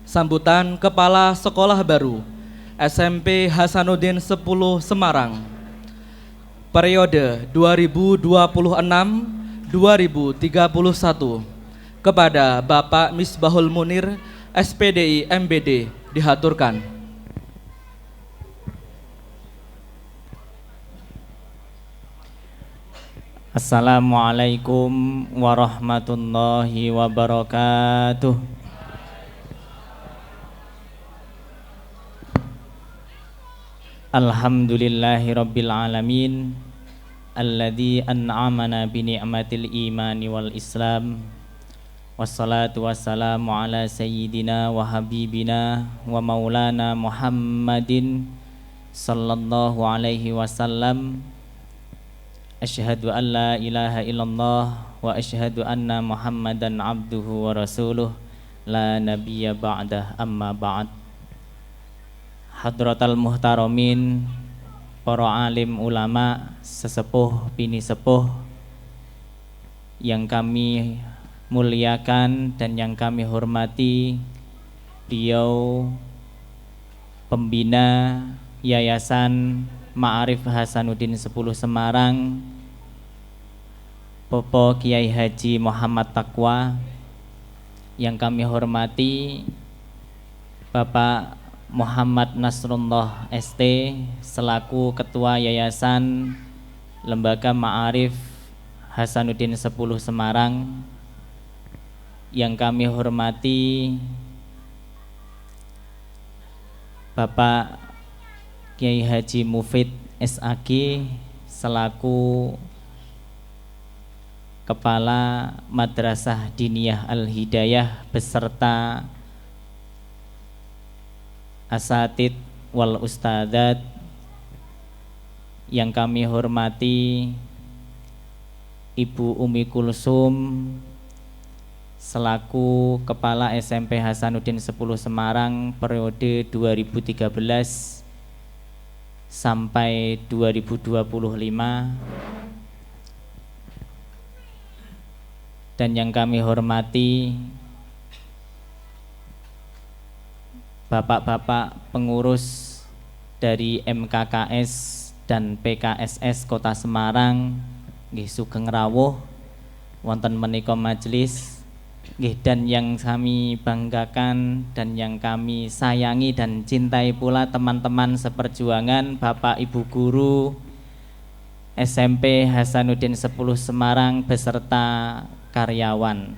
sambutan Kepala Sekolah Baru SMP Hasanuddin 10 Semarang periode 2026-2031 kepada Bapak Misbahul Munir SPDI MBD dihaturkan. Assalamualaikum warahmatullahi wabarakatuh. Alhamdulillahi rabbil alamin alladzi an'amana bi ni'matil imani wal islam. Wassalatu wassalamu ala sayyidina wa habibina wa maulana Muhammadin sallallahu alaihi wasallam. Asyhadu an la ilaha illallah wa asyhadu anna Muhammadan abduhu wa rasuluh la nabiyya ba'dah, amma ba'd. Hadratal muhtaramin, para alim ulama, sesepuh bini sepuh yang kami muliakan dan yang kami hormati, beliau pembina Yayasan Ma'arif Hasanuddin 10 Semarang, Bapak Kiai Haji Muhammad Taqwa, yang kami hormati Bapak Muhammad Nasrullah ST selaku Ketua Yayasan Lembaga Ma'arif Hasanuddin 10 Semarang, yang kami hormati Bapak Kiai Haji Mufid SAG selaku Kepala Madrasah Diniyah Al-Hidayah beserta asatid wal ustadzat, yang kami hormati Ibu Umi Kulsum selaku Kepala SMP Hasanuddin 10 Semarang periode 2013 sampai 2025, dan yang kami hormati bapak-bapak pengurus dari MKKS dan PKSS Kota Semarang, nggih sugeng rawuh wonten menika majelis, nggih, dan yang kami banggakan dan yang kami sayangi dan cintai pula teman-teman seperjuangan, Bapak Ibu guru SMP Hasanuddin 10 Semarang beserta karyawan.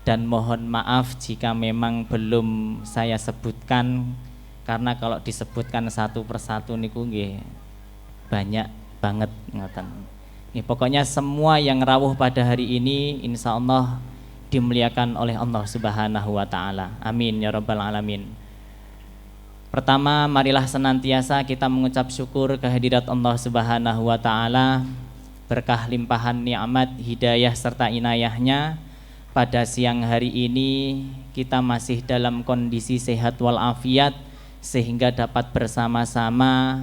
Dan mohon maaf jika memang belum saya sebutkan, karena kalau disebutkan satu persatu niku nggih banyak banget ngoten. Nggih, pokoknya semua yang rawuh pada hari ini insya Allah dimuliakan oleh Allah Subhanahu wa taala. Amin ya rabbal alamin. Pertama, marilah senantiasa kita mengucap syukur kehadirat Allah Subhanahu wa taala, berkah limpahan nikmat, hidayah serta inayahnya. Pada siang hari ini kita masih dalam kondisi sehat walafiat sehingga dapat bersama-sama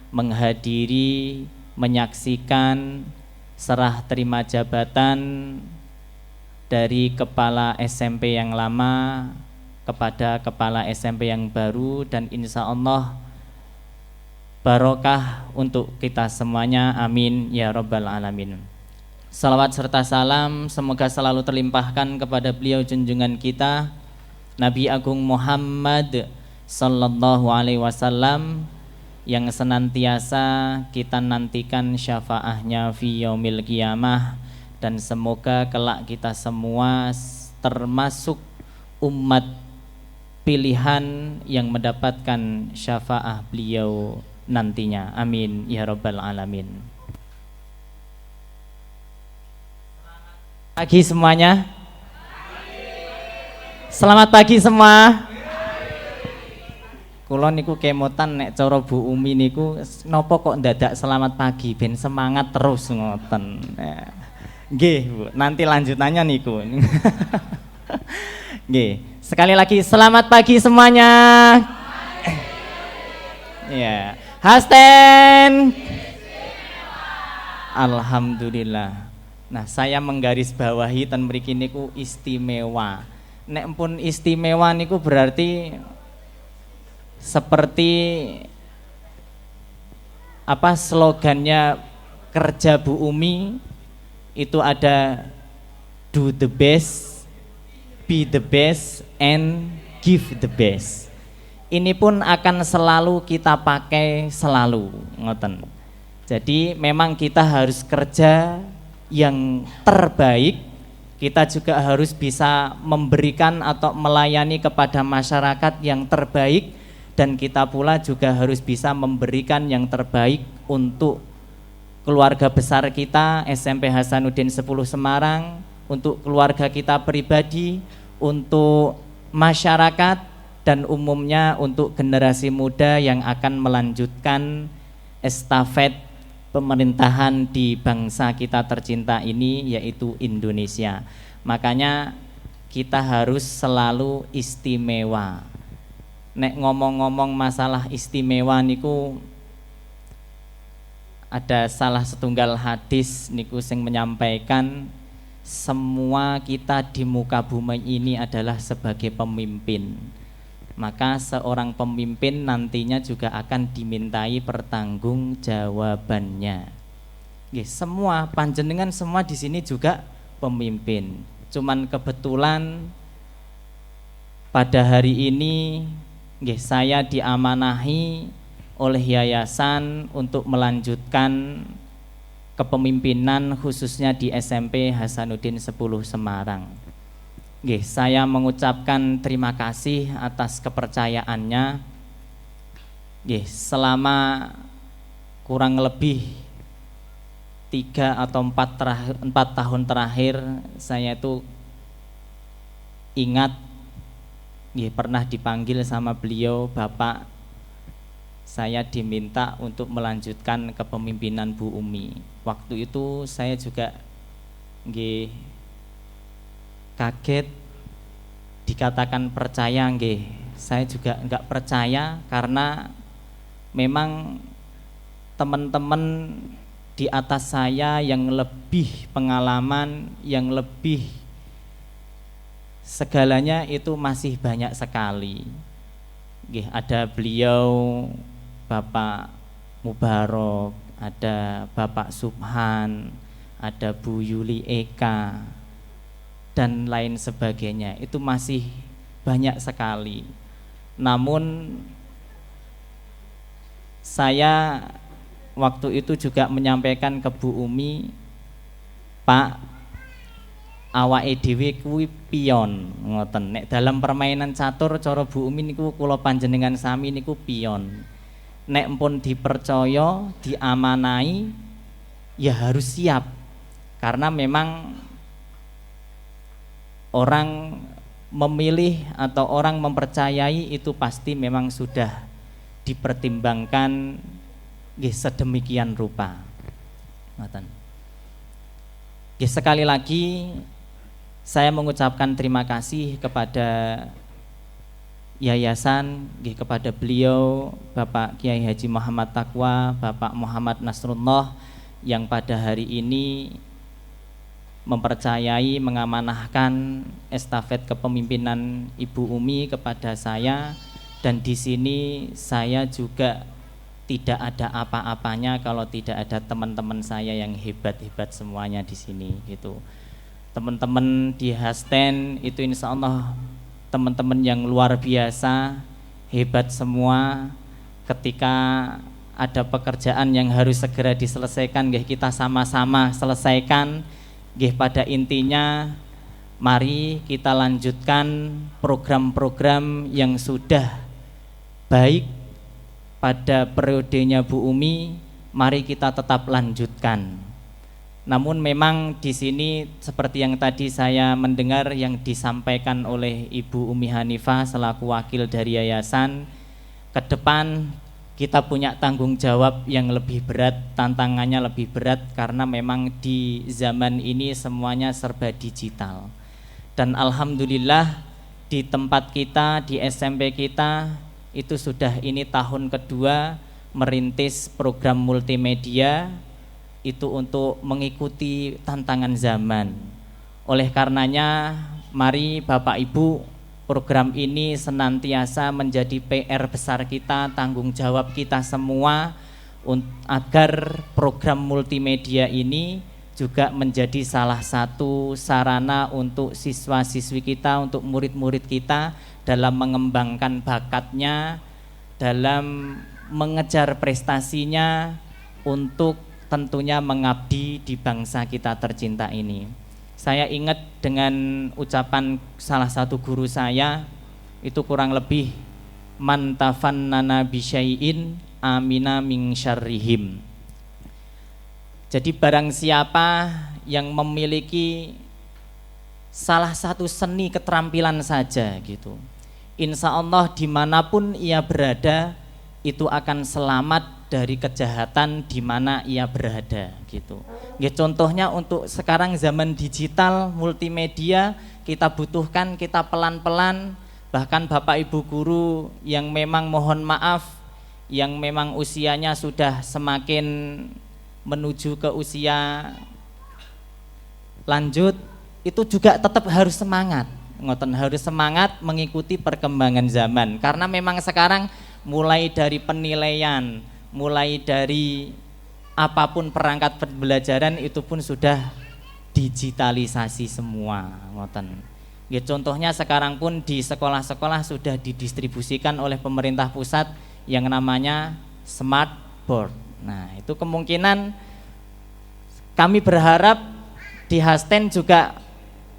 menghadiri, menyaksikan serah terima jabatan dari kepala SMP yang lama kepada kepala SMP yang baru, dan insya Allah barokah untuk kita semuanya, amin ya rabbal alamin. Salawat serta salam semoga selalu terlimpahkan kepada beliau junjungan kita Nabi Agung Muhammad sallallahu alaihi wasallam yang senantiasa kita nantikan syafaahnya fi yaumil qiyamah, dan semoga kelak kita semua termasuk umat pilihan yang mendapatkan syafaah beliau nantinya, amin ya rabbal alamin. Pagi semuanya. Selamat pagi semua. Kula niku kemotan nek cara Bu Umi niku napa kok ndadak selamat pagi ben semangat terus ngoten. Nggih, Bu. Nanti lanjutannya niku. Nggih. Sekali lagi selamat pagi semuanya. Ya. Hasten. Alhamdulillah. Nah, saya menggarisbawahi ten mriki niku istimewa. Nek pun istimewa niku berarti seperti apa slogannya kerja Bu Umi itu ada do the best, be the best, and give the best. Ini pun akan selalu kita pakai selalu, ngoten. Jadi memang kita harus kerja yang terbaik, kita juga harus bisa memberikan atau melayani kepada masyarakat yang terbaik, dan kita pula juga harus bisa memberikan yang terbaik untuk keluarga besar kita SMP Hasanuddin 10 Semarang, untuk keluarga kita pribadi, untuk masyarakat, dan umumnya untuk generasi muda yang akan melanjutkan estafet pemerintahan di bangsa kita tercinta ini, yaitu Indonesia. Makanya kita harus selalu istimewa. Nek ngomong-ngomong masalah istimewa niku ada salah setunggal hadis niku sing menyampaikan semua kita di muka bumi ini adalah sebagai pemimpin. Maka seorang pemimpin nantinya juga akan dimintai pertanggungjawabannya. Nggih, semua panjenengan semua di sini juga pemimpin. Cuman kebetulan pada hari ini nggih, saya diamanahi oleh yayasan untuk melanjutkan kepemimpinan khususnya di SMP Hasanuddin 10 Semarang. Nggih, saya mengucapkan terima kasih atas kepercayaannya. Nggih, selama kurang lebih 3 atau 4 tahun terakhir saya itu ingat nggih, pernah dipanggil sama beliau, Bapak, saya diminta untuk melanjutkan kepemimpinan Bu Umi. Waktu itu saya juga nggih kaget dikatakan percaya. Nggih, saya juga enggak percaya karena memang teman-teman di atas saya yang lebih pengalaman, yang lebih segalanya itu masih banyak sekali. Nggih, ada beliau Bapak Mubarok, ada Bapak Subhan, ada Bu Yuli Eka, dan lain sebagainya. Itu masih banyak sekali. Namun saya waktu itu juga menyampaikan ke Bu Umi, Pak, awake dhewe kuwi pion, ngoten. Nek dalam permainan catur cara Bu Umi niku kula panjenengan sami niku pion. Nek pun dipercaya, diamanai, ya harus siap. Karena memang orang memilih atau orang mempercayai itu pasti memang sudah dipertimbangkan sedemikian rupa. Sekali lagi saya mengucapkan terima kasih kepada yayasan, kepada beliau Bapak Kiai Haji Muhammad Taqwa, Bapak Muhammad Nasrullah yang pada hari ini mempercayai, mengamanahkan estafet kepemimpinan Ibu Umi kepada saya, dan di sini saya juga tidak ada apa-apanya kalau tidak ada teman-teman saya yang hebat-hebat semuanya di sini gitu. Teman-teman di Hasten itu insya Allah teman-teman yang luar biasa, hebat semua. Ketika ada pekerjaan yang harus segera diselesaikan, nggih kita sama-sama selesaikan. Nggih pada intinya mari kita lanjutkan program-program yang sudah baik pada periodenya Bu Umi, mari kita tetap lanjutkan. Namun memang di sini seperti yang tadi saya mendengar yang disampaikan oleh Ibu Umi Hanifah selaku wakil dari yayasan, ke depan kita punya tanggung jawab yang lebih berat, tantangannya lebih berat karena memang di zaman ini semuanya serba digital. Dan alhamdulillah di tempat kita, di SMP kita itu sudah ini tahun kedua merintis program multimedia itu untuk mengikuti tantangan zaman. Oleh karenanya mari Bapak Ibu, program ini senantiasa menjadi PR besar kita, tanggung jawab kita semua agar program multimedia ini juga menjadi salah satu sarana untuk siswa-siswi kita, untuk murid-murid kita dalam mengembangkan bakatnya, dalam mengejar prestasinya, untuk tentunya mengabdi di bangsa kita tercinta ini. Saya ingat dengan ucapan salah satu guru saya, itu kurang lebih man tafannana bisyai'in amina min syarrihim. Jadi barang siapa yang memiliki salah satu seni keterampilan saja gitu, insya Allah dimanapun ia berada itu akan selamat dari kejahatan di mana ia berada gitu. Ya, contohnya untuk sekarang zaman digital multimedia kita butuhkan, kita pelan-pelan, bahkan Bapak Ibu guru yang memang mohon maaf yang memang usianya sudah semakin menuju ke usia lanjut, itu juga tetap harus semangat, ngoten, harus semangat mengikuti perkembangan zaman. Karena memang sekarang mulai dari penilaian, mulai dari apapun perangkat pembelajaran itu pun sudah digitalisasi semua, ngoten. Ya, contohnya sekarang pun di sekolah-sekolah sudah didistribusikan oleh pemerintah pusat yang namanya smart board. Nah, itu kemungkinan kami berharap di Hasten juga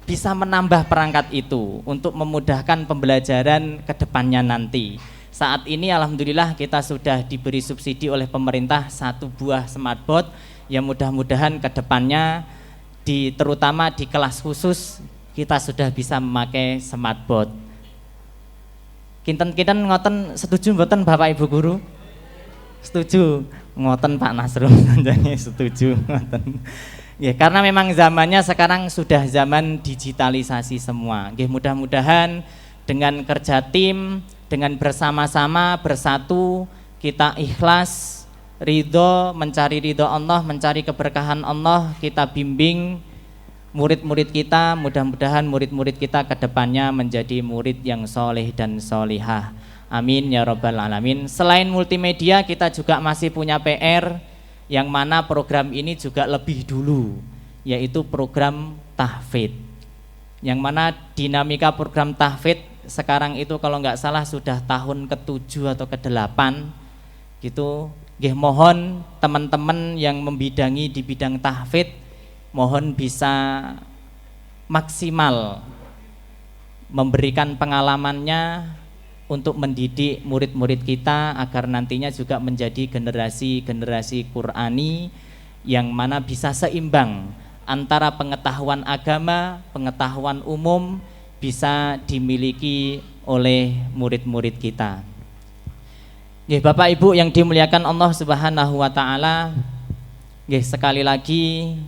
bisa menambah perangkat itu untuk memudahkan pembelajaran ke depannya nanti. Saat ini alhamdulillah kita sudah diberi subsidi oleh pemerintah 1 buah smartboard yang mudah-mudahan ke depannya terutama di kelas khusus kita sudah bisa memakai smartboard. Kinten-kinten ngoten setuju mboten Bapak Ibu guru? Setuju. Ngoten Pak Nasrul setuju ngoten. Ya, karena memang zamannya sekarang sudah zaman digitalisasi semua. Nggih, mudah-mudahan dengan kerja tim, dengan bersama-sama bersatu kita ikhlas, ridho, mencari ridho Allah, mencari keberkahan Allah, kita bimbing murid-murid kita, mudah-mudahan murid-murid kita ke depannya menjadi murid yang soleh dan solihah. Amin ya rabbal alamin. Selain multimedia kita juga masih punya PR yang mana program ini juga lebih dulu, yaitu program tahfidz. Yang mana dinamika program tahfidz sekarang itu kalau nggak salah sudah tahun ke-7 atau ke-8 gitu. Nggih, mohon teman-teman yang membidangi di bidang tahfidz mohon bisa maksimal memberikan pengalamannya untuk mendidik murid-murid kita agar nantinya juga menjadi generasi-generasi Qur'ani yang mana bisa seimbang antara pengetahuan agama, pengetahuan umum bisa dimiliki oleh murid-murid kita. Ya, Bapak Ibu yang dimuliakan Allah Subhanahu wa taala, sekali lagi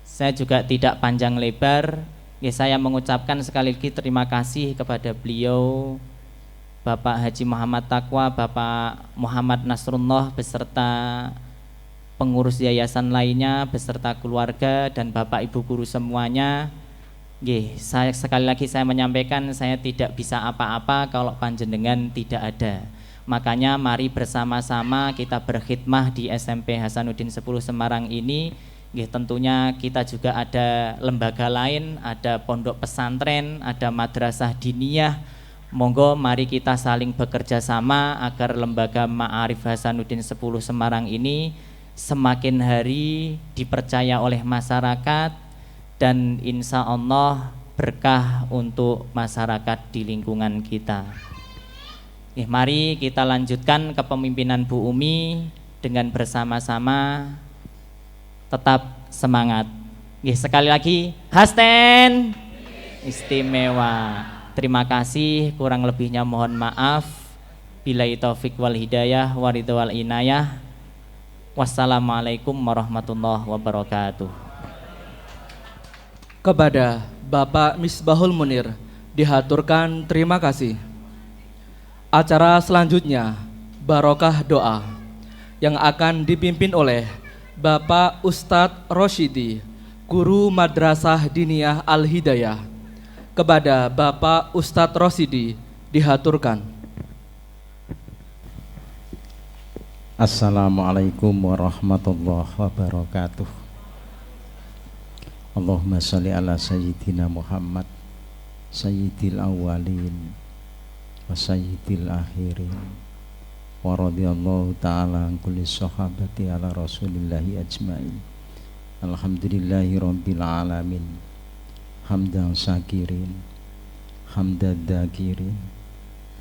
saya juga tidak panjang lebar. Saya mengucapkan sekali lagi terima kasih kepada beliau Bapak Haji Muhammad Taqwa, Bapak Muhammad Nasrullah beserta pengurus yayasan lainnya beserta keluarga dan Bapak Ibu guru semuanya. Sekali lagi saya menyampaikan saya tidak bisa apa-apa kalau panjenengan tidak ada. Makanya mari bersama-sama kita berkhidmah di SMP Hasanuddin 10 Semarang ini. Tentunya kita juga ada lembaga lain, ada pondok pesantren, ada madrasah diniyah. Monggo mari kita saling bekerja sama agar lembaga Ma'arif Hasanuddin 10 Semarang ini semakin hari dipercaya oleh masyarakat dan insya Allah berkah untuk masyarakat di lingkungan kita. Mari kita lanjutkan kepemimpinan Bu Umi dengan bersama-sama tetap semangat. Sekali lagi, hasten istimewa. Terima kasih, kurang lebihnya mohon maaf. Billahi taufik wal hidayah waridho wal inayah. Wassalamualaikum warahmatullahi wabarakatuh. Kepada Bapak Misbahul Munir dihaturkan terima kasih. Acara selanjutnya barokah doa yang akan dipimpin oleh Bapak Ustadz Rosyidi, Guru Madrasah Diniyah Al-Hidayah. Kepada Bapak Ustadz Rosyidi dihaturkan. Assalamualaikum warahmatullahi wabarakatuh. Allahumma sholli ala sayyidina Muhammad sayyidil awwalin wa sayyidil akhirin wa radhiyallahu ta'ala an kulli sahabati ala rasulillahi ajmain. Alhamdulillahi rabbil alamin, hamdan syakirin, hamdan dakirin,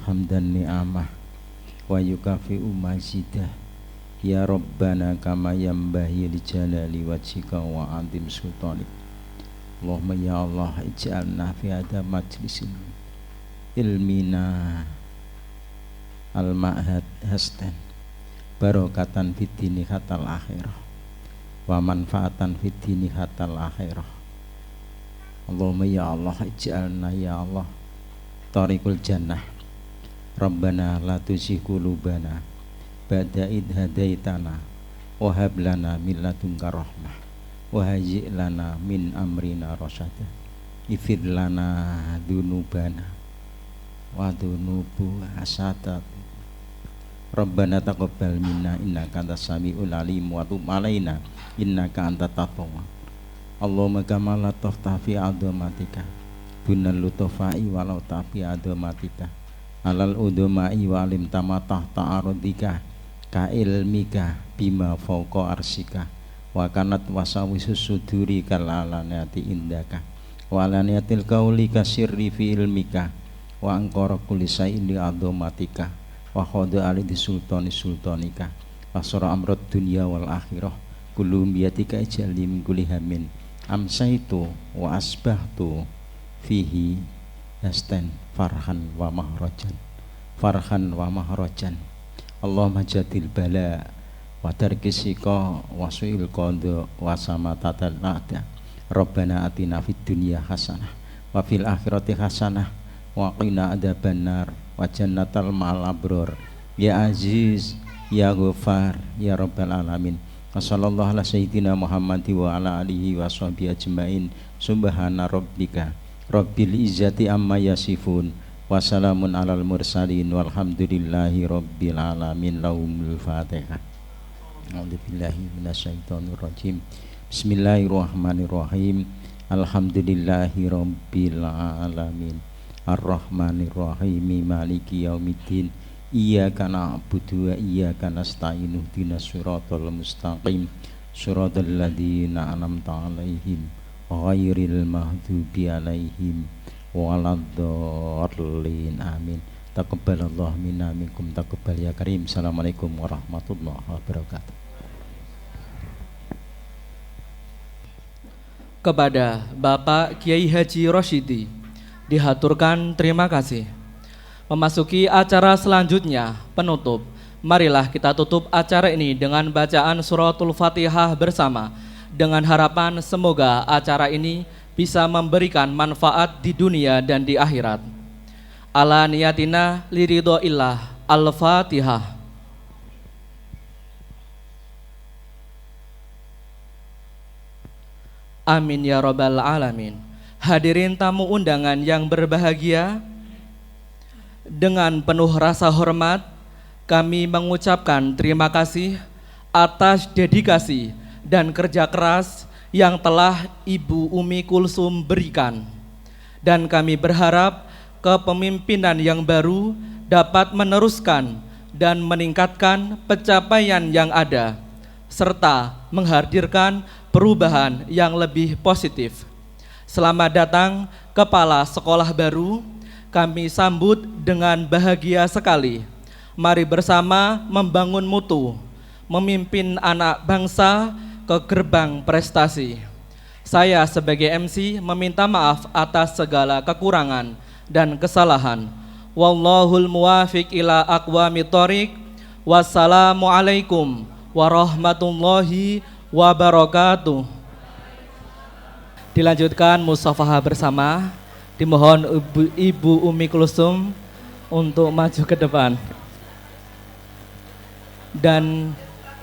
hamdan ni'amah wa yukafi'u mazidah. Ya Rabbana kama yambahi li jalali wajhika wa azim sultanik. Allahumma ya Allah ij'alna fi hadha majlisin ilmina al-ma'had hastan barokatan fid dini hatal akhirah wa manfaatan fid dini hatal akhirah. Allahumma ya Allah ij'alna ya Allah tariqul jannah. Rabbana la tuzigh qulubana ba'da id hadaitana wa hab lana min ladunka rahmah wa hayyi' lana min amrina rasyada. Ifir lana dunubana wa dunubu asatat. Rabbana taqabbal minna innaka antas samiul alim wa tub alaina innaka antat tawwab. Allahumma kama la taftafi adamatika bunal lutufai walau tafi adamatika alal udumai walim tamatah ta'arudika ka ilmika bima fauqa arsika wa kanat wasawisus suduri kalalanati indaka wa alaniyatil qauli kasirri fi ilmika wa angkara kulli shay'in li adamatika wa khada ali di sultani sultanika wa sura amrad dunya wal akhirah kullu biyatika ijali min kulli hamin amsaitu wa asbahtu fihi yastan farhan wa mahrajan farhan wa mahrajan. Allahumma jadil bala wa tarkisika wa su'il qadha wa samatatal a'da. Rabbana atina fid dunya hasanah wa fil akhirati hasanah wa qina adzabannar wa jannatal ma'al abror. Ya aziz ya ghafar ya rabbal alamin. Wassallallahu ala sayyidina Muhammad wa ala alihi wa sahbihi ajmain. Subhana rabbika rabbil izzati amma yasifun wa salamun alal mursalin walhamdulillahi rabbil alamin. Lahumul fatihah. A'udzubillahi minasyaitonir rajim. Bismillahirrahmanirrahim. Alhamdulillahi rabbil alamin. Ar-rahmanir rahim. Maliki yaumiddin. Iyyaka na'budu wa iyyaka nasta'in. Ihdinas siratal mustaqim. Siratal ladzina an'amta 'alaihim ghairil maghdubi 'alaihim waladdallin. Amin. Taqabbalallahu minna minkum taqabbal ya karim. Assalamualaikum warahmatullahi wabarakatuh. Kepada Bapak Kiai Haji Rosyidi dihaturkan terima kasih. Memasuki acara selanjutnya, penutup. Marilah kita tutup acara ini dengan bacaan suratul Fatihah bersama, dengan harapan semoga acara ini bisa memberikan manfaat di dunia dan di akhirat. Ala niyatina liridhoillah. Al-Fatihah. Amin ya rabbal alamin. Hadirin tamu undangan yang berbahagia, dengan penuh rasa hormat kami mengucapkan terima kasih atas dedikasi dan kerja keras yang telah Ibu Umi Kulsum berikan. Dan kami berharap kepemimpinan yang baru dapat meneruskan dan meningkatkan pencapaian yang ada, serta menghadirkan perubahan yang lebih positif. Selamat datang Kepala Sekolah baru, kami sambut dengan bahagia sekali. Mari bersama membangun mutu, memimpin anak bangsa ke gerbang prestasi. Saya sebagai MC meminta maaf atas segala kekurangan dan kesalahan. Wallahul muwafiq ila aqwamit thoriq. Wassalamualaikum warahmatullahi wabarakatuh. Dilanjutkan musafahah bersama. Dimohon Ibu Umi Kulsum untuk maju ke depan. Dan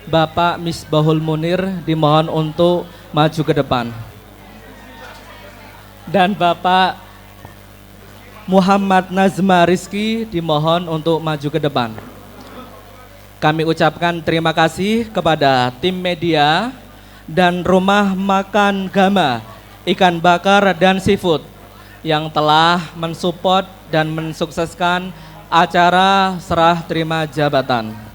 Bapak Misbahul Munir dimohon untuk maju ke depan. Dan Bapak Muhammad Nazma Rizki dimohon untuk maju ke depan. Kami ucapkan terima kasih kepada tim media dan Rumah Makan Gama Ikan Bakar dan Seafood yang telah mensupport dan mensukseskan acara serah terima jabatan.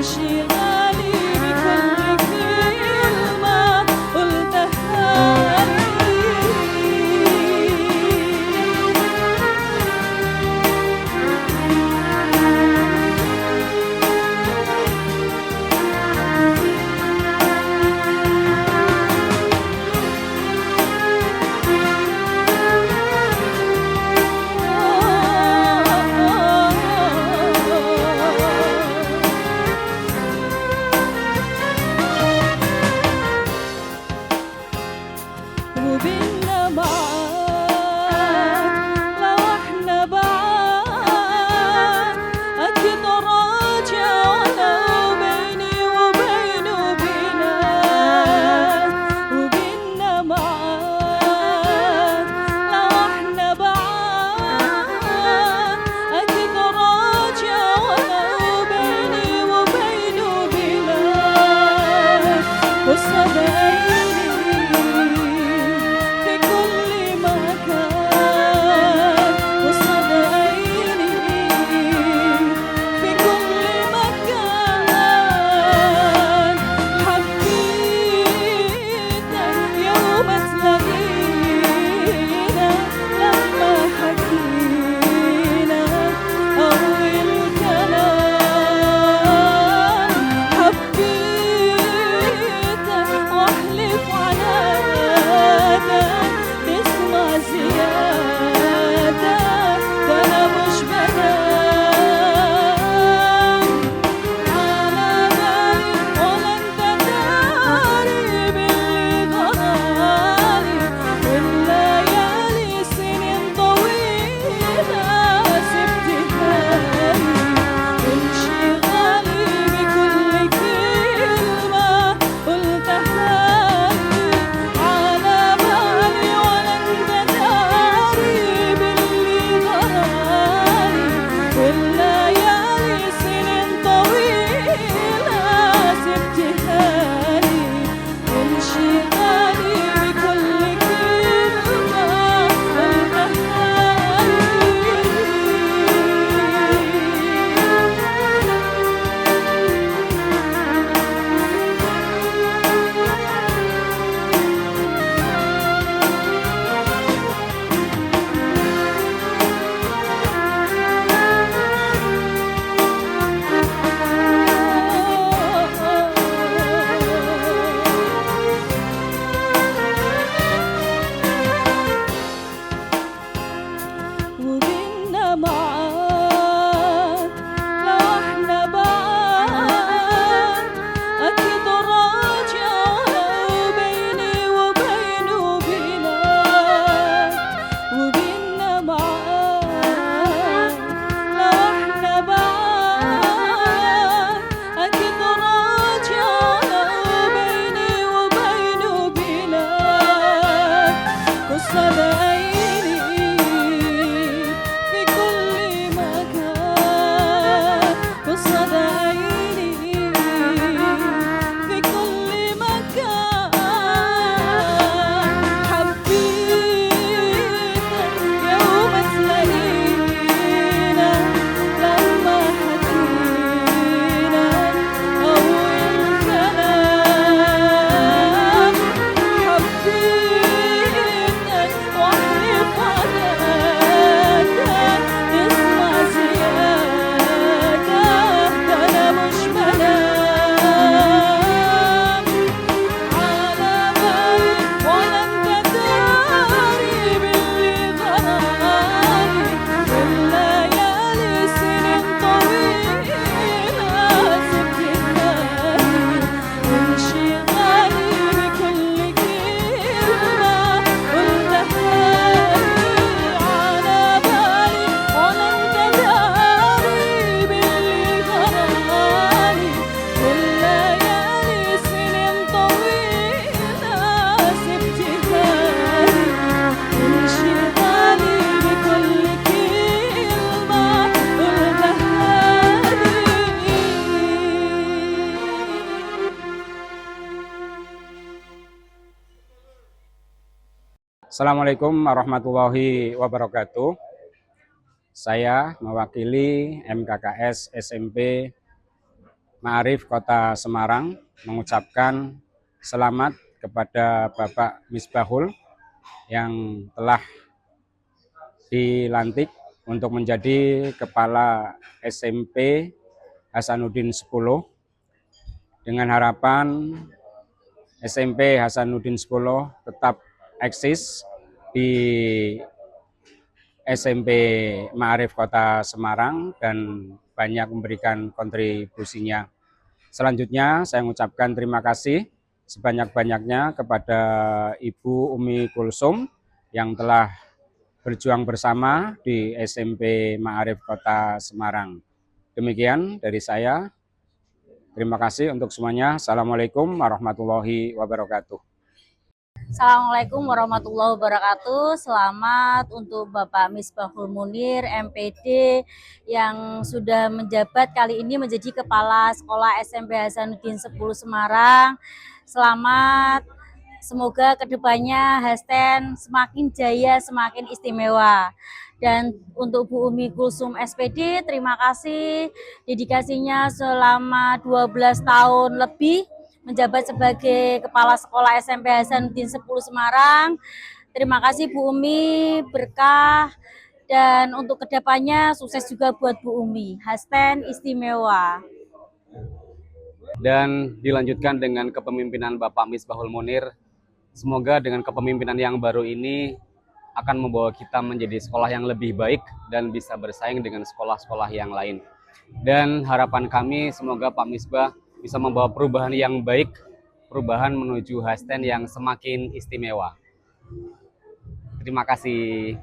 انشغالي بكل كلمة قلتها وبيننا معاد لو احنا بعاد اكيد راجع ولو بيني وبينه بلاد وبيننا معاد لو احنا بعاد اكيد راجع ولو بيني وبينه بلاد قصة في كل مكان قصاد عيني في كل مكان حبيتك يوم تلاقينا لما حكينا أول كلام حبيتك واحلف على تسمع زيادة ده أنا مش بنام على بالي ولا أنت داري باللي ضرالي والليالي سنين طويلة سبتها لي انشغالي بكل كلمة قلتها لي على بالي ولا انت داري باللي ضرالي والليالي سنين طويلة سبتها لي انشغالي بكل كلمة قلتها وبيننا معاد لو احنا بعاد اكيد راجع ولو بيني وبينه بلاد وبيننا معاد لو احنا بعاد اكيد راجع ولو بيني وبينه بلاد قصة عيني في كل مكان قصة عيني في كل مكان حبيتك يوم تلاقينا لما حكينا أول كلام حبيتك واحلف على تسمع زيادة ده أنا مش بنام على بالي ولا أنت داري باللي ضرالي والليالي سنين طويلة سبتها لي انشغالي بكل كلمة قلتها لي على بالي ولا أنت داري باللي ضرالي والليالي سنين طويلة سبتها لي انشغالي بكل كلمة قلتها Assalamualaikum warahmatullahi wabarakatuh. Saya mewakili MKKS SMP Ma'arif Kota Semarang mengucapkan selamat kepada Bapak Misbahul yang telah dilantik untuk menjadi Kepala SMP Hasanuddin 10, dengan harapan SMP Hasanuddin 10 tetap eksis di SMP Ma'arif Kota Semarang dan banyak memberikan kontribusinya. Selanjutnya saya mengucapkan terima kasih sebanyak-banyaknya kepada Ibu Umi Kulsum yang telah berjuang bersama di SMP Ma'arif Kota Semarang. Demikian dari saya. Terima kasih untuk semuanya. Assalamualaikum warahmatullahi wabarakatuh. Assalamualaikum warahmatullahi wabarakatuh. Selamat untuk Bapak Misbahul Munir, MPD, yang sudah menjabat kali ini menjadi Kepala Sekolah SMP Hasanuddin 10 Semarang. Selamat, semoga kedepannya Hasten semakin jaya, semakin istimewa. Dan untuk Bu Umi Kulsum SPD, terima kasih dedikasinya selama 12 tahun lebih menjabat sebagai Kepala Sekolah SMP Hasanuddin 10 Semarang. Terima kasih Bu Umi, berkah, dan untuk kedepannya sukses juga buat Bu Umi. Hasten istimewa. Dan dilanjutkan dengan kepemimpinan Bapak Misbahul Munir. Semoga dengan kepemimpinan yang baru ini akan membawa kita menjadi sekolah yang lebih baik dan bisa bersaing dengan sekolah-sekolah yang lain. Dan harapan kami semoga Pak Misbah bisa membawa perubahan yang baik, perubahan menuju Hasten yang semakin istimewa. Terima kasih.